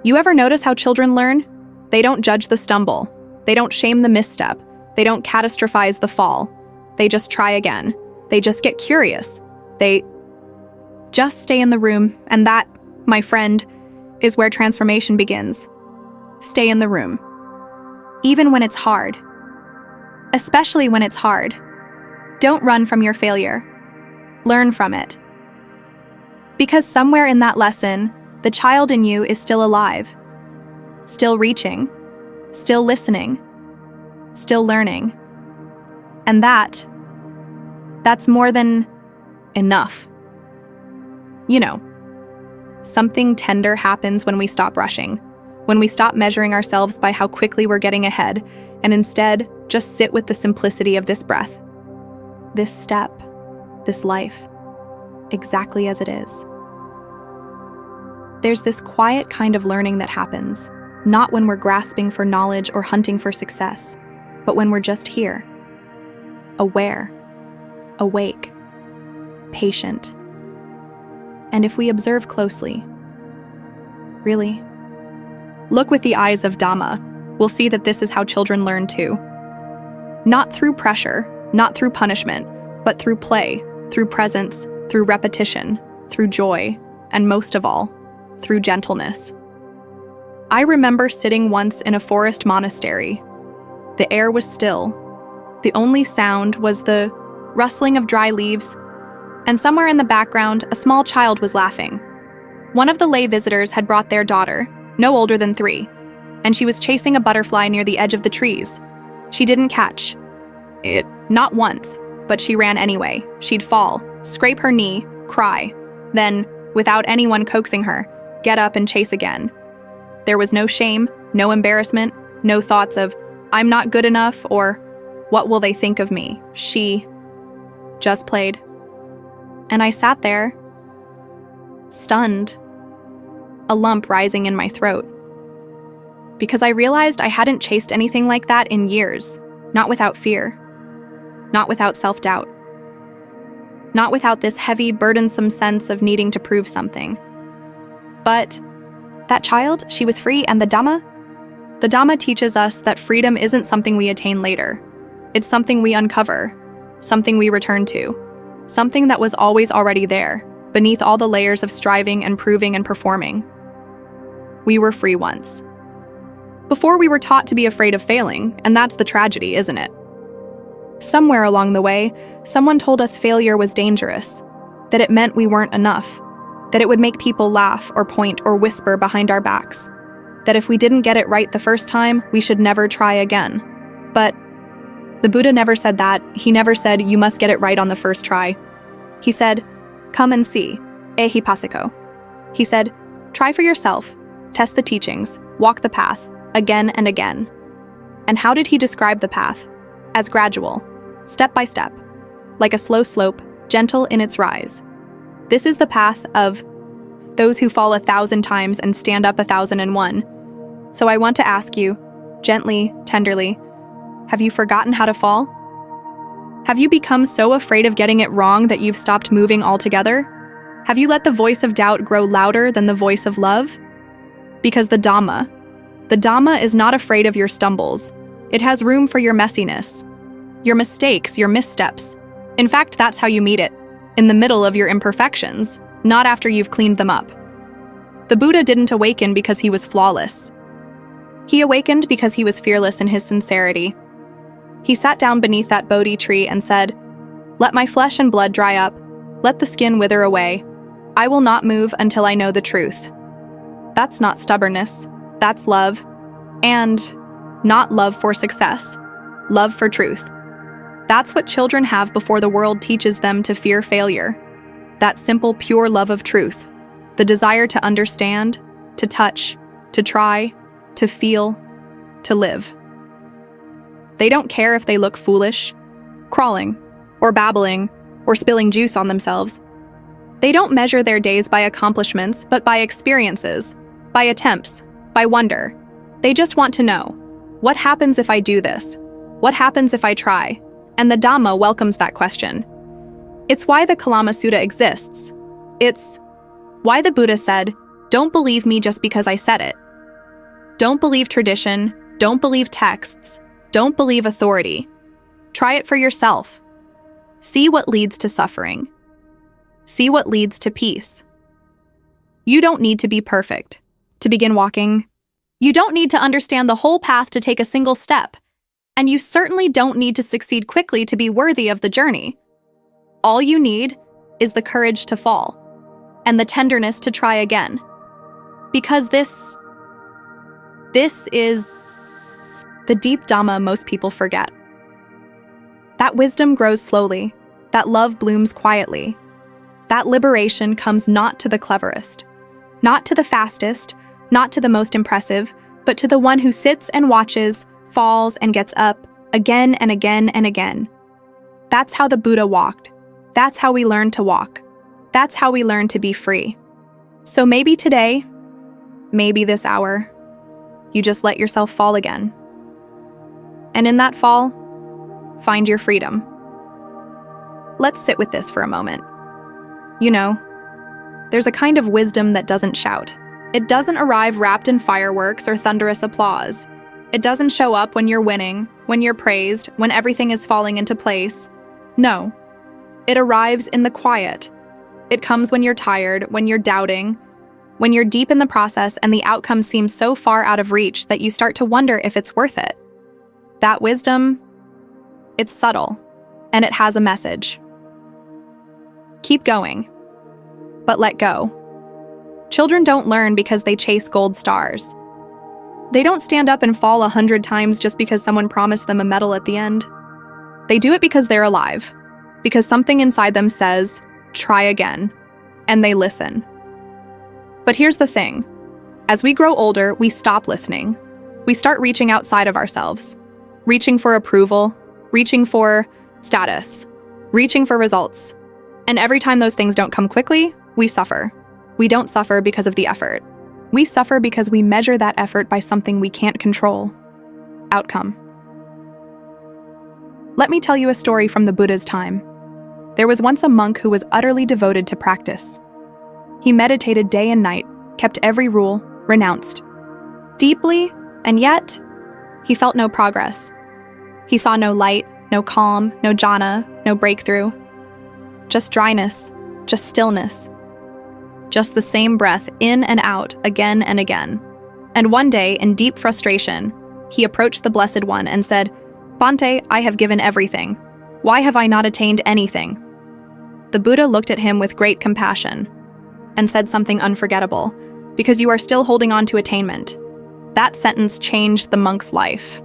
You ever notice how children learn? They don't judge the stumble. They don't shame the misstep. They don't catastrophize the fall. They just try again. They just get curious. They just stay in the room, and that, my friend, is where transformation begins. Stay in the room. Even when it's hard. Especially when it's hard. Don't run from your failure. Learn from it. Because somewhere in that lesson, the child in you is still alive. Still reaching. Still listening. Still learning. And that's more than enough. You know, something tender happens when we stop rushing, when we stop measuring ourselves by how quickly we're getting ahead, and instead just sit with the simplicity of this breath, this step, this life, exactly as it is. There's this quiet kind of learning that happens, not when we're grasping for knowledge or hunting for success, but when we're just here, aware, awake, patient. And if we observe closely, really, look with the eyes of Dhamma, we'll see that this is how children learn too. Not through pressure, not through punishment, but through play, through presence, through repetition, through joy, and most of all, through gentleness. I remember sitting once in a forest monastery. The air was still. The only sound was the rustling of dry leaves, and somewhere in the background, a small child was laughing. One of the lay visitors had brought their daughter, no older than 3, and she was chasing a butterfly near the edge of the trees. She didn't catch it, not once, but she ran anyway. She'd fall, scrape her knee, cry, then, without anyone coaxing her, get up and chase again. There was no shame, no embarrassment, no thoughts of, I'm not good enough, or what will they think of me? She just played. And I sat there, stunned, a lump rising in my throat. Because I realized I hadn't chased anything like that in years, not without fear, not without self-doubt, not without this heavy, burdensome sense of needing to prove something. But that child, she was free, and the Dhamma teaches us that freedom isn't something we attain later. It's something we uncover, something we return to, something that was always already there, beneath all the layers of striving and proving and performing. We were free once. Before we were taught to be afraid of failing, and that's the tragedy, isn't it? Somewhere along the way, someone told us failure was dangerous, that it meant we weren't enough, that it would make people laugh or point or whisper behind our backs, that if we didn't get it right the first time, we should never try again. But the Buddha never said that. He never said, you must get it right on the first try. He said, come and see, ehipasiko. He said, try for yourself, test the teachings, walk the path, again and again. And how did he describe the path? As gradual, step by step, like a slow slope, gentle in its rise. This is the path of those who fall 1,000 times and stand up 1,001. So I want to ask you, gently, tenderly, have you forgotten how to fall? Have you become so afraid of getting it wrong that you've stopped moving altogether? Have you let the voice of doubt grow louder than the voice of love? Because the Dhamma is not afraid of your stumbles. It has room for your messiness, your mistakes, your missteps. In fact, that's how you meet it, in the middle of your imperfections, not after you've cleaned them up. The Buddha didn't awaken because he was flawless. He awakened because he was fearless in his sincerity. He sat down beneath that Bodhi tree and said, let my flesh and blood dry up, let the skin wither away. I will not move until I know the truth. That's not stubbornness, that's love. And not love for success, love for truth. That's what children have before the world teaches them to fear failure. That simple, pure love of truth, the desire to understand, to touch, to try, to feel, to live. They don't care if they look foolish, crawling, or babbling, or spilling juice on themselves. They don't measure their days by accomplishments, but by experiences, by attempts, by wonder. They just want to know, what happens if I do this? What happens if I try? And the Dhamma welcomes that question. It's why the Kalama Sutta exists. It's why the Buddha said, don't believe me just because I said it. Don't believe tradition, don't believe texts, don't believe authority. Try it for yourself. See what leads to suffering. See what leads to peace. You don't need to be perfect to begin walking. You don't need to understand the whole path to take a single step. And you certainly don't need to succeed quickly to be worthy of the journey. All you need is the courage to fall and the tenderness to try again. Because this is the deep Dhamma most people forget. That wisdom grows slowly, that love blooms quietly. That liberation comes not to the cleverest, not to the fastest, not to the most impressive, but to the one who sits and watches, falls and gets up again and again and again. That's how the Buddha walked. That's how we learn to walk. That's how we learn to be free. So maybe today, maybe this hour, you just let yourself fall again. And in that fall, find your freedom. Let's sit with this for a moment. You know, there's a kind of wisdom that doesn't shout. It doesn't arrive wrapped in fireworks or thunderous applause. It doesn't show up when you're winning, when you're praised, when everything is falling into place. No, it arrives in the quiet. It comes when you're tired, when you're doubting, When you're deep in the process and the outcome seems so far out of reach that you start to wonder if it's worth it. That wisdom, it's subtle, and it has a message. Keep going, but let go. Children don't learn because they chase gold stars. They don't stand up and fall 100 times just because someone promised them a medal at the end. They do it because they're alive, because something inside them says, try again, and they listen. But here's the thing. As we grow older, we stop listening. We start reaching outside of ourselves, reaching for approval, reaching for status, reaching for results. And every time those things don't come quickly, we suffer. We don't suffer because of the effort. We suffer because we measure that effort by something we can't control. Outcome. Let me tell you a story from the Buddha's time. There was once a monk who was utterly devoted to practice. He meditated day and night, kept every rule, renounced deeply, and yet he felt no progress. He saw no light, no calm, no jhana, no breakthrough. Just dryness, just stillness. Just the same breath in and out again and again. And one day, in deep frustration, he approached the Blessed One and said, "Bhante, I have given everything. Why have I not attained anything?" The Buddha looked at him with great compassion and said something unforgettable, "Because you are still holding on to attainment." That sentence changed the monk's life.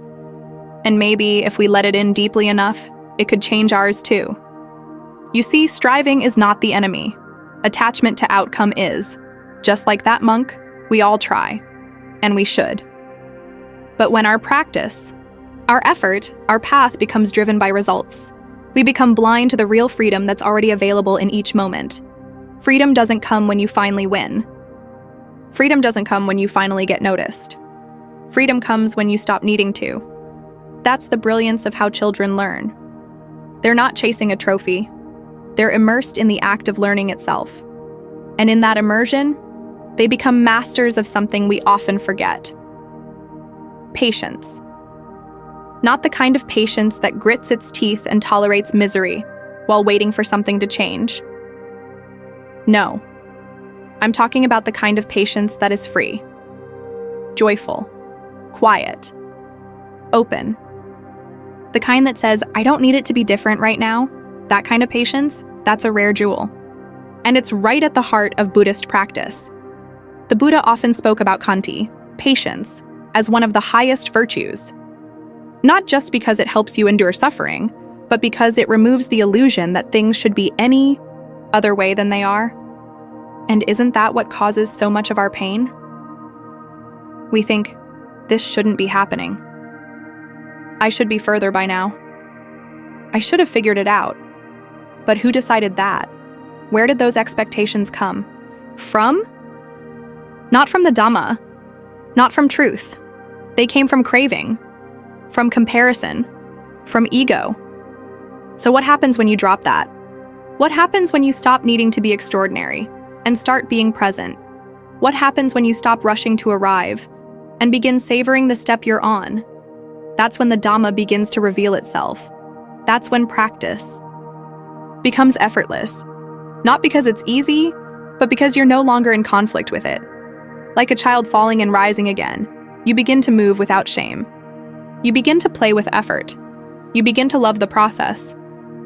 And maybe if we let it in deeply enough, it could change ours too. You see, striving is not the enemy. Attachment to outcome is. Just like that monk, we all try. And we should. But when our practice, our effort, our path becomes driven by results, we become blind to the real freedom that's already available in each moment. Freedom doesn't come when you finally win. Freedom doesn't come when you finally get noticed. Freedom comes when you stop needing to. That's the brilliance of how children learn. They're not chasing a trophy. They're immersed in the act of learning itself. And in that immersion, they become masters of something we often forget. Patience. Not the kind of patience that grits its teeth and tolerates misery while waiting for something to change. No. I'm talking about the kind of patience that is free, joyful, quiet, open. The kind that says, I don't need it to be different right now. That kind of patience, that's a rare jewel. And it's right at the heart of Buddhist practice. The Buddha often spoke about khanti, patience, as one of the highest virtues. Not just because it helps you endure suffering, but because it removes the illusion that things should be any other way than they are. And isn't that what causes so much of our pain? We think, this shouldn't be happening. I should be further by now. I should have figured it out. But who decided that? Where did those expectations come? From? Not from the Dhamma. Not from truth. They came from craving. From comparison. From ego. So what happens when you drop that? What happens when you stop needing to be extraordinary and start being present? What happens when you stop rushing to arrive and begin savoring the step you're on? That's when the Dhamma begins to reveal itself. That's when practice becomes effortless. Not because it's easy, but because you're no longer in conflict with it. Like a child falling and rising again, you begin to move without shame. You begin to play with effort. You begin to love the process.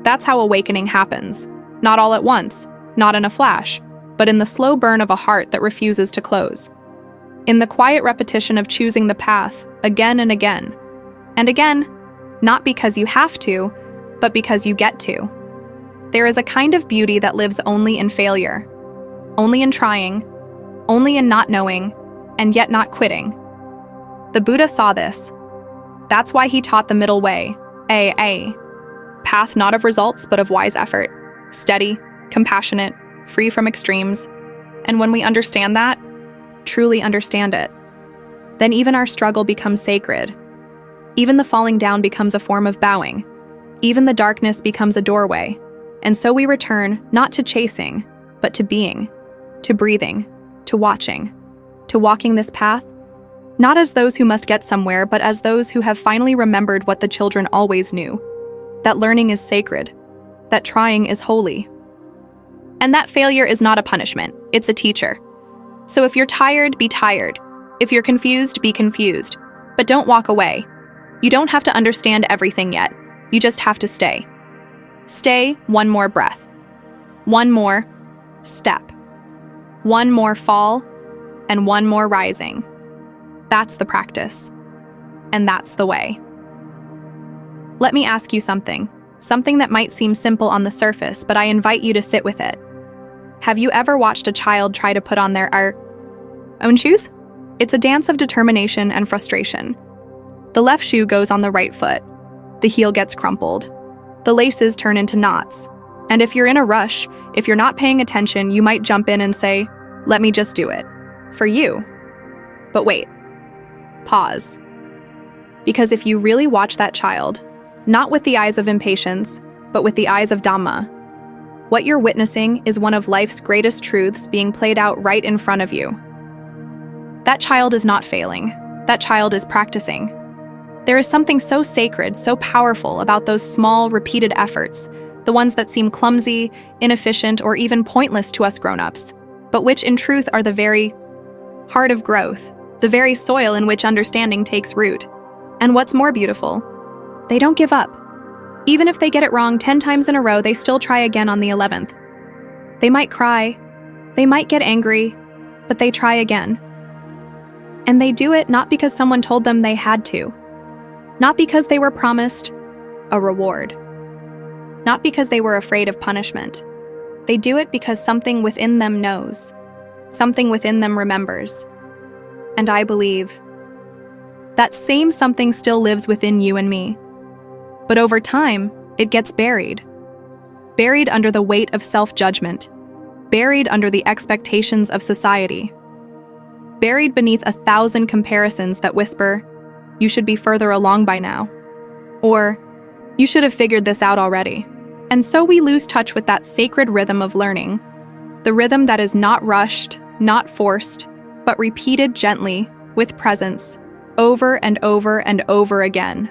That's how awakening happens. Not all at once, not in a flash, but in the slow burn of a heart that refuses to close. In the quiet repetition of choosing the path again and again. And again, not because you have to, but because you get to. There is a kind of beauty that lives only in failure, only in trying, only in not knowing, and yet not quitting. The Buddha saw this. That's why he taught the middle way, A. Path not of results, but of wise effort, steady, compassionate, free from extremes. And when we understand that, truly understand it, then even our struggle becomes sacred. Even the falling down becomes a form of bowing. Even the darkness becomes a doorway. And so we return not to chasing, but to being, to breathing, to watching, to walking this path, not as those who must get somewhere, but as those who have finally remembered what the children always knew, that learning is sacred, that trying is holy, and that failure is not a punishment, it's a teacher. So if you're tired, be tired. If you're confused, be confused. But don't walk away. You don't have to understand everything yet. You just have to stay. Stay one more breath. One more step. One more fall, and one more rising. That's the practice. And that's the way. Let me ask you something that might seem simple on the surface, but I invite you to sit with it. Have you ever watched a child try to put on their own shoes? It's a dance of determination and frustration. The left shoe goes on the right foot. The heel gets crumpled. The laces turn into knots. And if you're in a rush, if you're not paying attention, you might jump in and say, "Let me just do it." For you. But wait. Pause. Because if you really watch that child, not with the eyes of impatience, but with the eyes of Dhamma, what you're witnessing is one of life's greatest truths being played out right in front of you. That child is not failing. That child is practicing. There is something so sacred, so powerful about those small, repeated efforts, the ones that seem clumsy, inefficient, or even pointless to us grown-ups, but which in truth are the very heart of growth, the very soil in which understanding takes root. And what's more beautiful, they don't give up. Even if they get it wrong 10 times in a row, they still try again on the 11th. They might cry, they might get angry, but they try again. And they do it not because someone told them they had to, not because they were promised a reward, not because they were afraid of punishment. They do it because something within them knows, something within them remembers. And I believe that same something still lives within you and me. But over time, it gets buried. Buried under the weight of self-judgment. Buried under the expectations of society. Buried beneath 1,000 comparisons that whisper, "You should be further along by now." Or, "You should have figured this out already." And so we lose touch with that sacred rhythm of learning. The rhythm that is not rushed, not forced, but repeated gently, with presence, over and over and over again.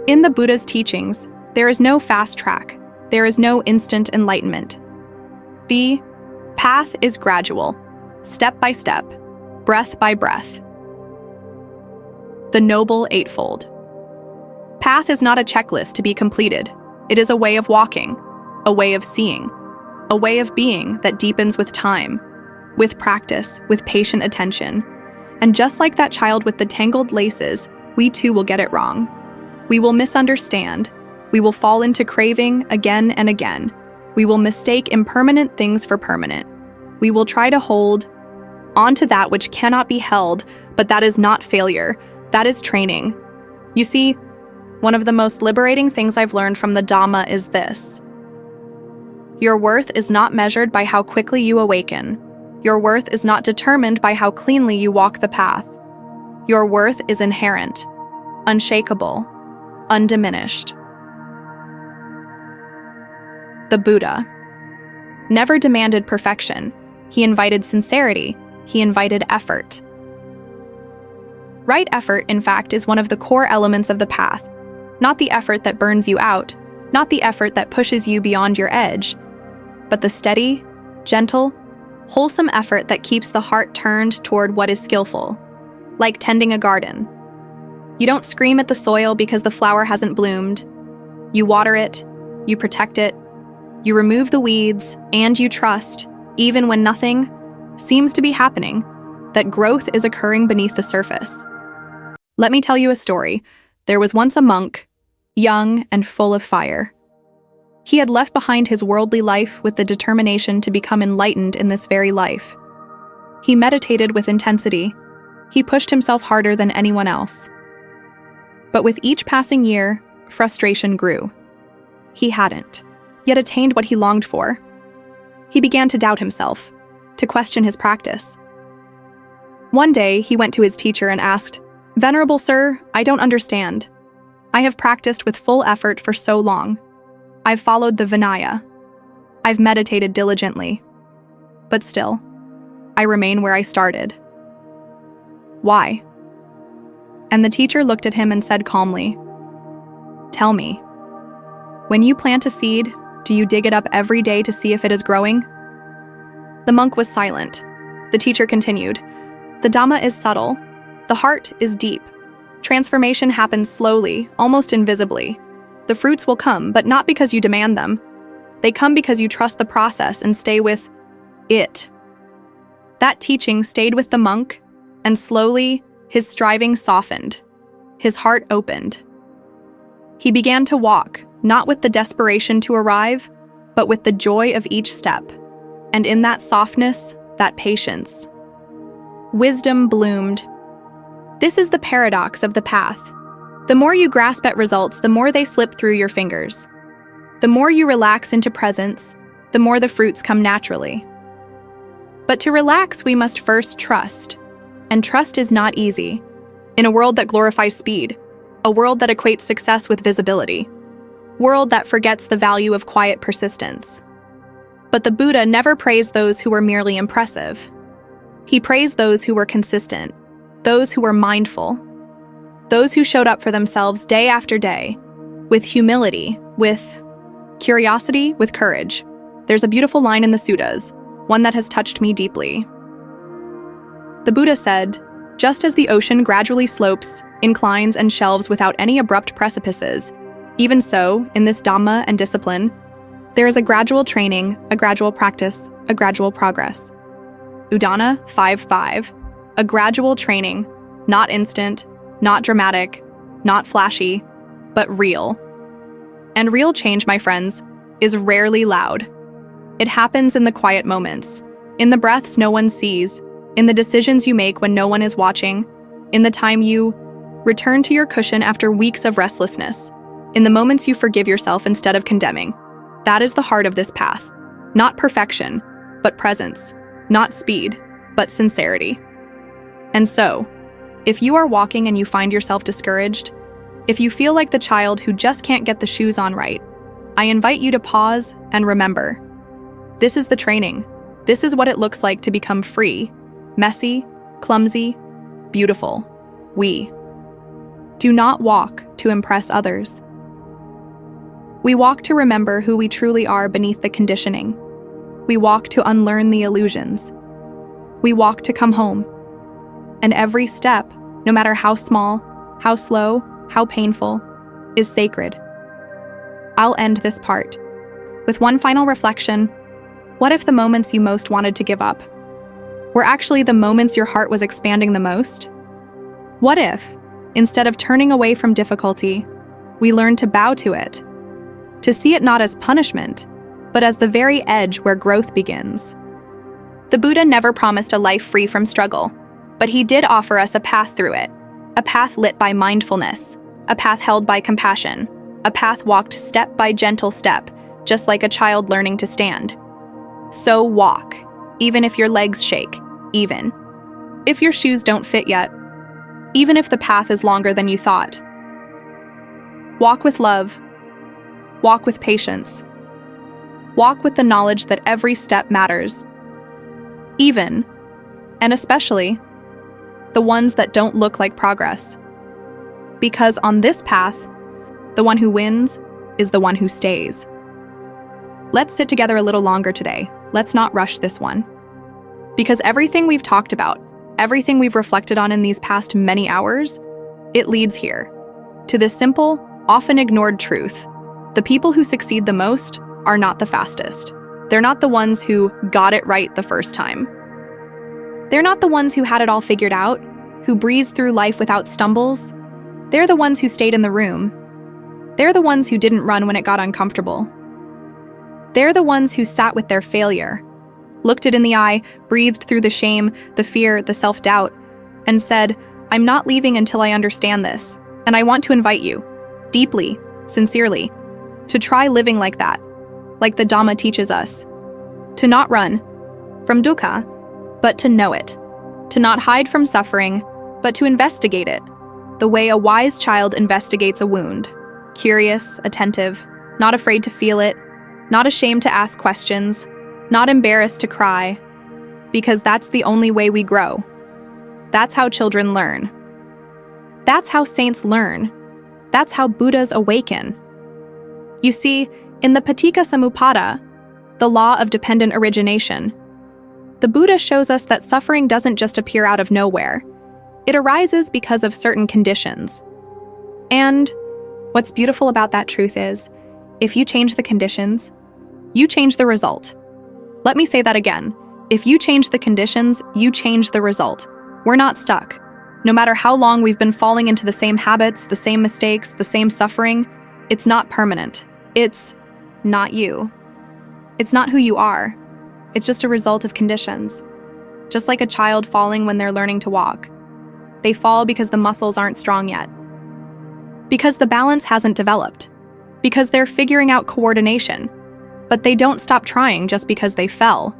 In the Buddha's teachings, there is no fast track. There is no instant enlightenment. The path is gradual, step by step, breath by breath. The Noble Eightfold. Path is not a checklist to be completed. It is a way of walking, a way of seeing, a way of being that deepens with time, with practice, with patient attention. And just like that child with the tangled laces, we too will get it wrong. We will misunderstand. We will fall into craving again and again. We will mistake impermanent things for permanent. We will try to hold onto that which cannot be held, but that is not failure. That is training. You see, one of the most liberating things I've learned from the Dhamma is this. Your worth is not measured by how quickly you awaken. Your worth is not determined by how cleanly you walk the path. Your worth is inherent, unshakable, undiminished. The Buddha never demanded perfection. He invited sincerity. He invited effort. Right effort, in fact, is one of the core elements of the path. Not the effort that burns you out, not the effort that pushes you beyond your edge, but the steady, gentle, wholesome effort that keeps the heart turned toward what is skillful, like tending a garden. You don't scream at the soil because the flower hasn't bloomed. You water it, you protect it, you remove the weeds, and you trust, even when nothing seems to be happening, that growth is occurring beneath the surface. Let me tell you a story. There was once a monk, young and full of fire. He had left behind his worldly life with the determination to become enlightened in this very life. He meditated with intensity. He pushed himself harder than anyone else. But with each passing year, frustration grew. He hadn't yet attained what he longed for. He began to doubt himself, to question his practice. One day, he went to his teacher and asked, "Venerable sir, I don't understand. I have practiced with full effort for so long. I've followed the Vinaya. I've meditated diligently. But still, I remain where I started. Why?" And the teacher looked at him and said calmly, "Tell me, when you plant a seed, do you dig it up every day to see if it is growing?" The monk was silent. The teacher continued, "The Dhamma is subtle. The heart is deep. Transformation happens slowly, almost invisibly. The fruits will come, but not because you demand them. They come because you trust the process and stay with it." That teaching stayed with the monk, and slowly, his striving softened. His heart opened. He began to walk, not with the desperation to arrive, but with the joy of each step. And in that softness, that patience, wisdom bloomed. This is the paradox of the path. The more you grasp at results, the more they slip through your fingers. The more you relax into presence, the more the fruits come naturally. But to relax, we must first trust. And trust is not easy. In a world that glorifies speed, a world that equates success with visibility, world that forgets the value of quiet persistence. But the Buddha never praised those who were merely impressive. He praised those who were consistent, those who were mindful, those who showed up for themselves day after day, with humility, with curiosity, with courage. There's a beautiful line in the suttas, one that has touched me deeply. The Buddha said, "Just as the ocean gradually slopes, inclines, and shelves without any abrupt precipices, even so, in this Dhamma and discipline, there is a gradual training, a gradual practice, a gradual progress." Udana 5:5, a gradual training, not instant, not dramatic, not flashy, but real. And real change, my friends, is rarely loud. It happens in the quiet moments, in the breaths no one sees, in the decisions you make when no one is watching, in the time you return to your cushion after weeks of restlessness, in the moments you forgive yourself instead of condemning. That is the heart of this path. Not perfection, but presence. Not speed, but sincerity. And so, if you are walking and you find yourself discouraged, if you feel like the child who just can't get the shoes on right, I invite you to pause and remember. This is the training. This is what it looks like to become free, messy, clumsy, beautiful. We do not walk to impress others. We walk to remember who we truly are beneath the conditioning. We walk to unlearn the illusions. We walk to come home. And every step, no matter how small, how slow, how painful, is sacred. I'll end this part with one final reflection. What if the moments you most wanted to give up were actually the moments your heart was expanding the most? What if, instead of turning away from difficulty, we learned to bow to it, to see it not as punishment, but as the very edge where growth begins? The Buddha never promised a life free from struggle, but he did offer us a path through it, a path lit by mindfulness, a path held by compassion, a path walked step by gentle step, just like a child learning to stand. So walk, even if your legs shake, even if your shoes don't fit yet, even if the path is longer than you thought. Walk with love. Walk with patience. Walk with the knowledge that every step matters. Even, and especially, the ones that don't look like progress. Because on this path, the one who wins is the one who stays. Let's sit together a little longer today. Let's not rush this one. Because everything we've talked about, everything we've reflected on in these past many hours, it leads here, to this simple, often ignored truth. The people who succeed the most are not the fastest. They're not the ones who got it right the first time. They're not the ones who had it all figured out, who breezed through life without stumbles. They're the ones who stayed in the room. They're the ones who didn't run when it got uncomfortable. They're the ones who sat with their failure, looked it in the eye, breathed through the shame, the fear, the self-doubt, and said, "I'm not leaving until I understand this, and I want to invite you, deeply, sincerely, to try living like that, like the Dhamma teaches us. To not run from dukkha, but to know it. To not hide from suffering, but to investigate it, the way a wise child investigates a wound. Curious, attentive, not afraid to feel it, not ashamed to ask questions, not embarrassed to cry, because that's the only way we grow. That's how children learn. That's how saints learn. That's how Buddhas awaken. You see, in the Paticca Samuppada, the law of dependent origination, The Buddha shows us that suffering doesn't just appear out of nowhere. It arises because of certain conditions. And what's beautiful about that truth is, if you change the conditions, you change the result. Let me say that again. If you change the conditions, you change the result. We're not stuck. No matter how long we've been falling into the same habits, the same mistakes, the same suffering, it's not permanent. It's not you. It's not who you are. It's just a result of conditions. Just like a child falling when they're learning to walk. They fall because the muscles aren't strong yet. Because the balance hasn't developed. Because they're figuring out coordination. But they don't stop trying just because they fell.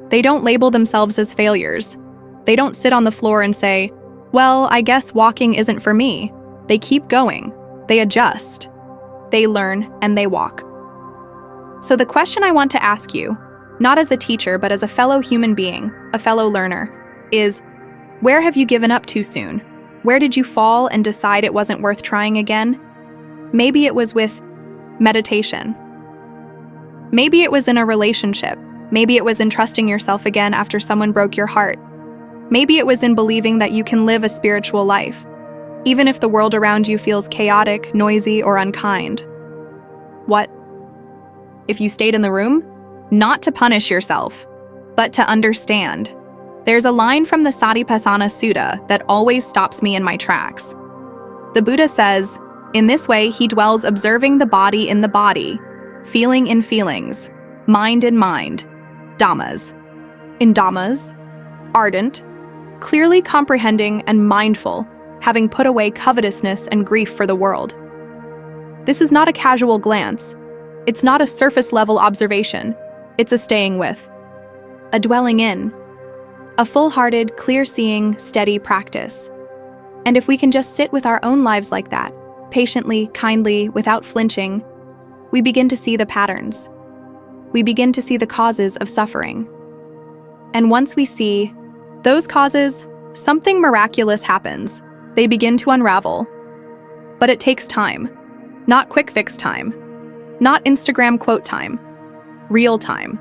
They don't label themselves as failures. They don't sit on the floor and say, well, I guess walking isn't for me. They keep going. They adjust. They learn and they walk. So the question I want to ask you, not as a teacher but as a fellow human being, a fellow learner, is, where have you given up too soon? Where did you fall and decide it wasn't worth trying again? Maybe it was with meditation. Maybe it was in a relationship. Maybe it was in trusting yourself again after someone broke your heart. Maybe it was in believing that you can live a spiritual life, even if the world around you feels chaotic, noisy, or unkind. What? If you stayed in the room? Not to punish yourself, but to understand. There's a line from the Satipatthana Sutta that always stops me in my tracks. The Buddha says, in this way he dwells observing the body in the body, feeling in feelings, mind in mind, Dhammas. In Dhammas, ardent, clearly comprehending and mindful, having put away covetousness and grief for the world. This is not a casual glance. It's not a surface-level observation. It's a staying with, a dwelling in, a full-hearted, clear-seeing, steady practice. And if we can just sit with our own lives like that, patiently, kindly, without flinching, we begin to see the patterns. We begin to see the causes of suffering. And once we see those causes, something miraculous happens. They begin to unravel. But it takes time. Not quick fix time. Not Instagram quote time. Real time.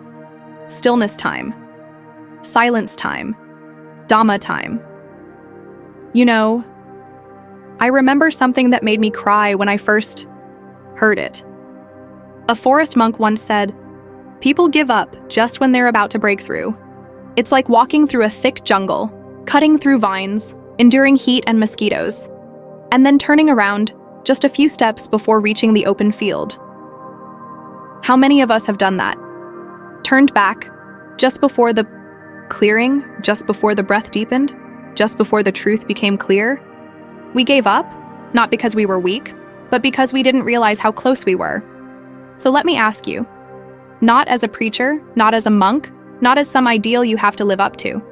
Stillness time. Silence time. Dhamma time. You know, I remember something that made me cry when I first heard it. A forest monk once said, "People give up just when they're about to break through. It's like walking through a thick jungle, cutting through vines, enduring heat and mosquitoes, and then turning around just a few steps before reaching the open field." How many of us have done that? Turned back just before the clearing, just before the breath deepened, just before the truth became clear? We gave up, not because we were weak, but because we didn't realize how close we were. So let me ask you, not as a preacher, not as a monk, not as some ideal you have to live up to,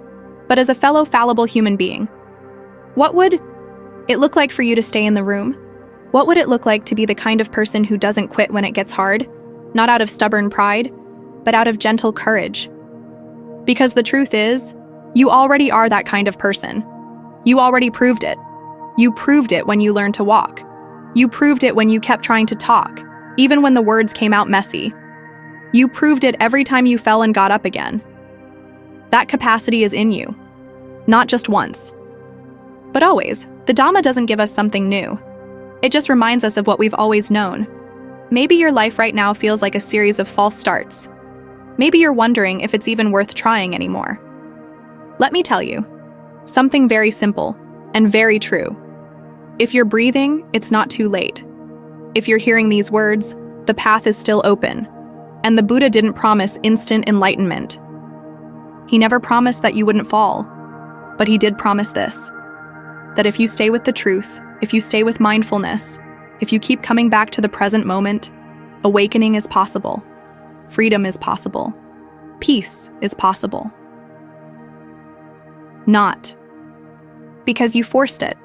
but as a fellow fallible human being, what would it look like for you to stay in the room? What would it look like to be the kind of person who doesn't quit when it gets hard, not out of stubborn pride, but out of gentle courage? Because the truth is, you already are that kind of person. You already proved it. You proved it when you learned to walk. You proved it when you kept trying to talk, even when the words came out messy. You proved it every time you fell and got up again. That capacity is in you. Not just once, but always. The Dhamma doesn't give us something new. It just reminds us of what we've always known. Maybe your life right now feels like a series of false starts. Maybe you're wondering if it's even worth trying anymore. Let me tell you, something very simple and very true. If you're breathing, it's not too late. If you're hearing these words, the path is still open. And the Buddha didn't promise instant enlightenment. He never promised that you wouldn't fall, but he did promise this, that if you stay with the truth, if you stay with mindfulness, if you keep coming back to the present moment, awakening is possible, freedom is possible, peace is possible. Not because you forced it,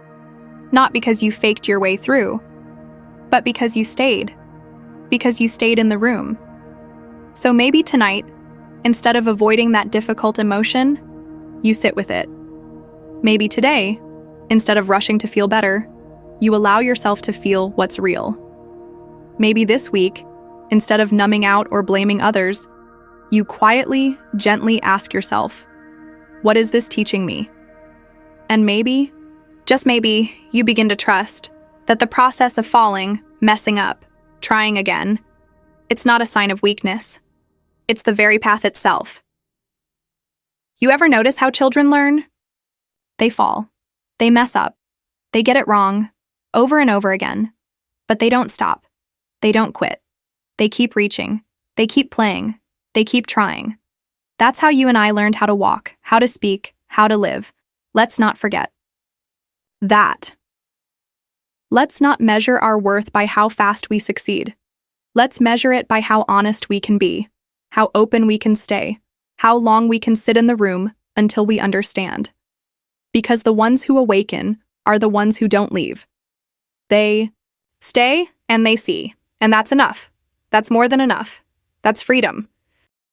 not because you faked your way through, but because you stayed in the room. So maybe tonight, instead of avoiding that difficult emotion, you sit with it. Maybe today, instead of rushing to feel better, you allow yourself to feel what's real. Maybe this week, instead of numbing out or blaming others, you quietly, gently ask yourself, What is this teaching me? And maybe, just maybe, you begin to trust that the process of falling, messing up, trying again, it's not a sign of weakness. It's the very path itself. You ever notice how children learn? They fall. They mess up. They get it wrong, over and over again. But they don't stop. They don't quit. They keep reaching. They keep playing. They keep trying. That's how you and I learned how to walk, how to speak, how to live. Let's not forget that. Let's not measure our worth by how fast we succeed. Let's measure it by how honest we can be, how open we can stay, how long we can sit in the room until we understand. Because the ones who awaken are the ones who don't leave. They stay and they see, and that's enough. That's more than enough. That's freedom.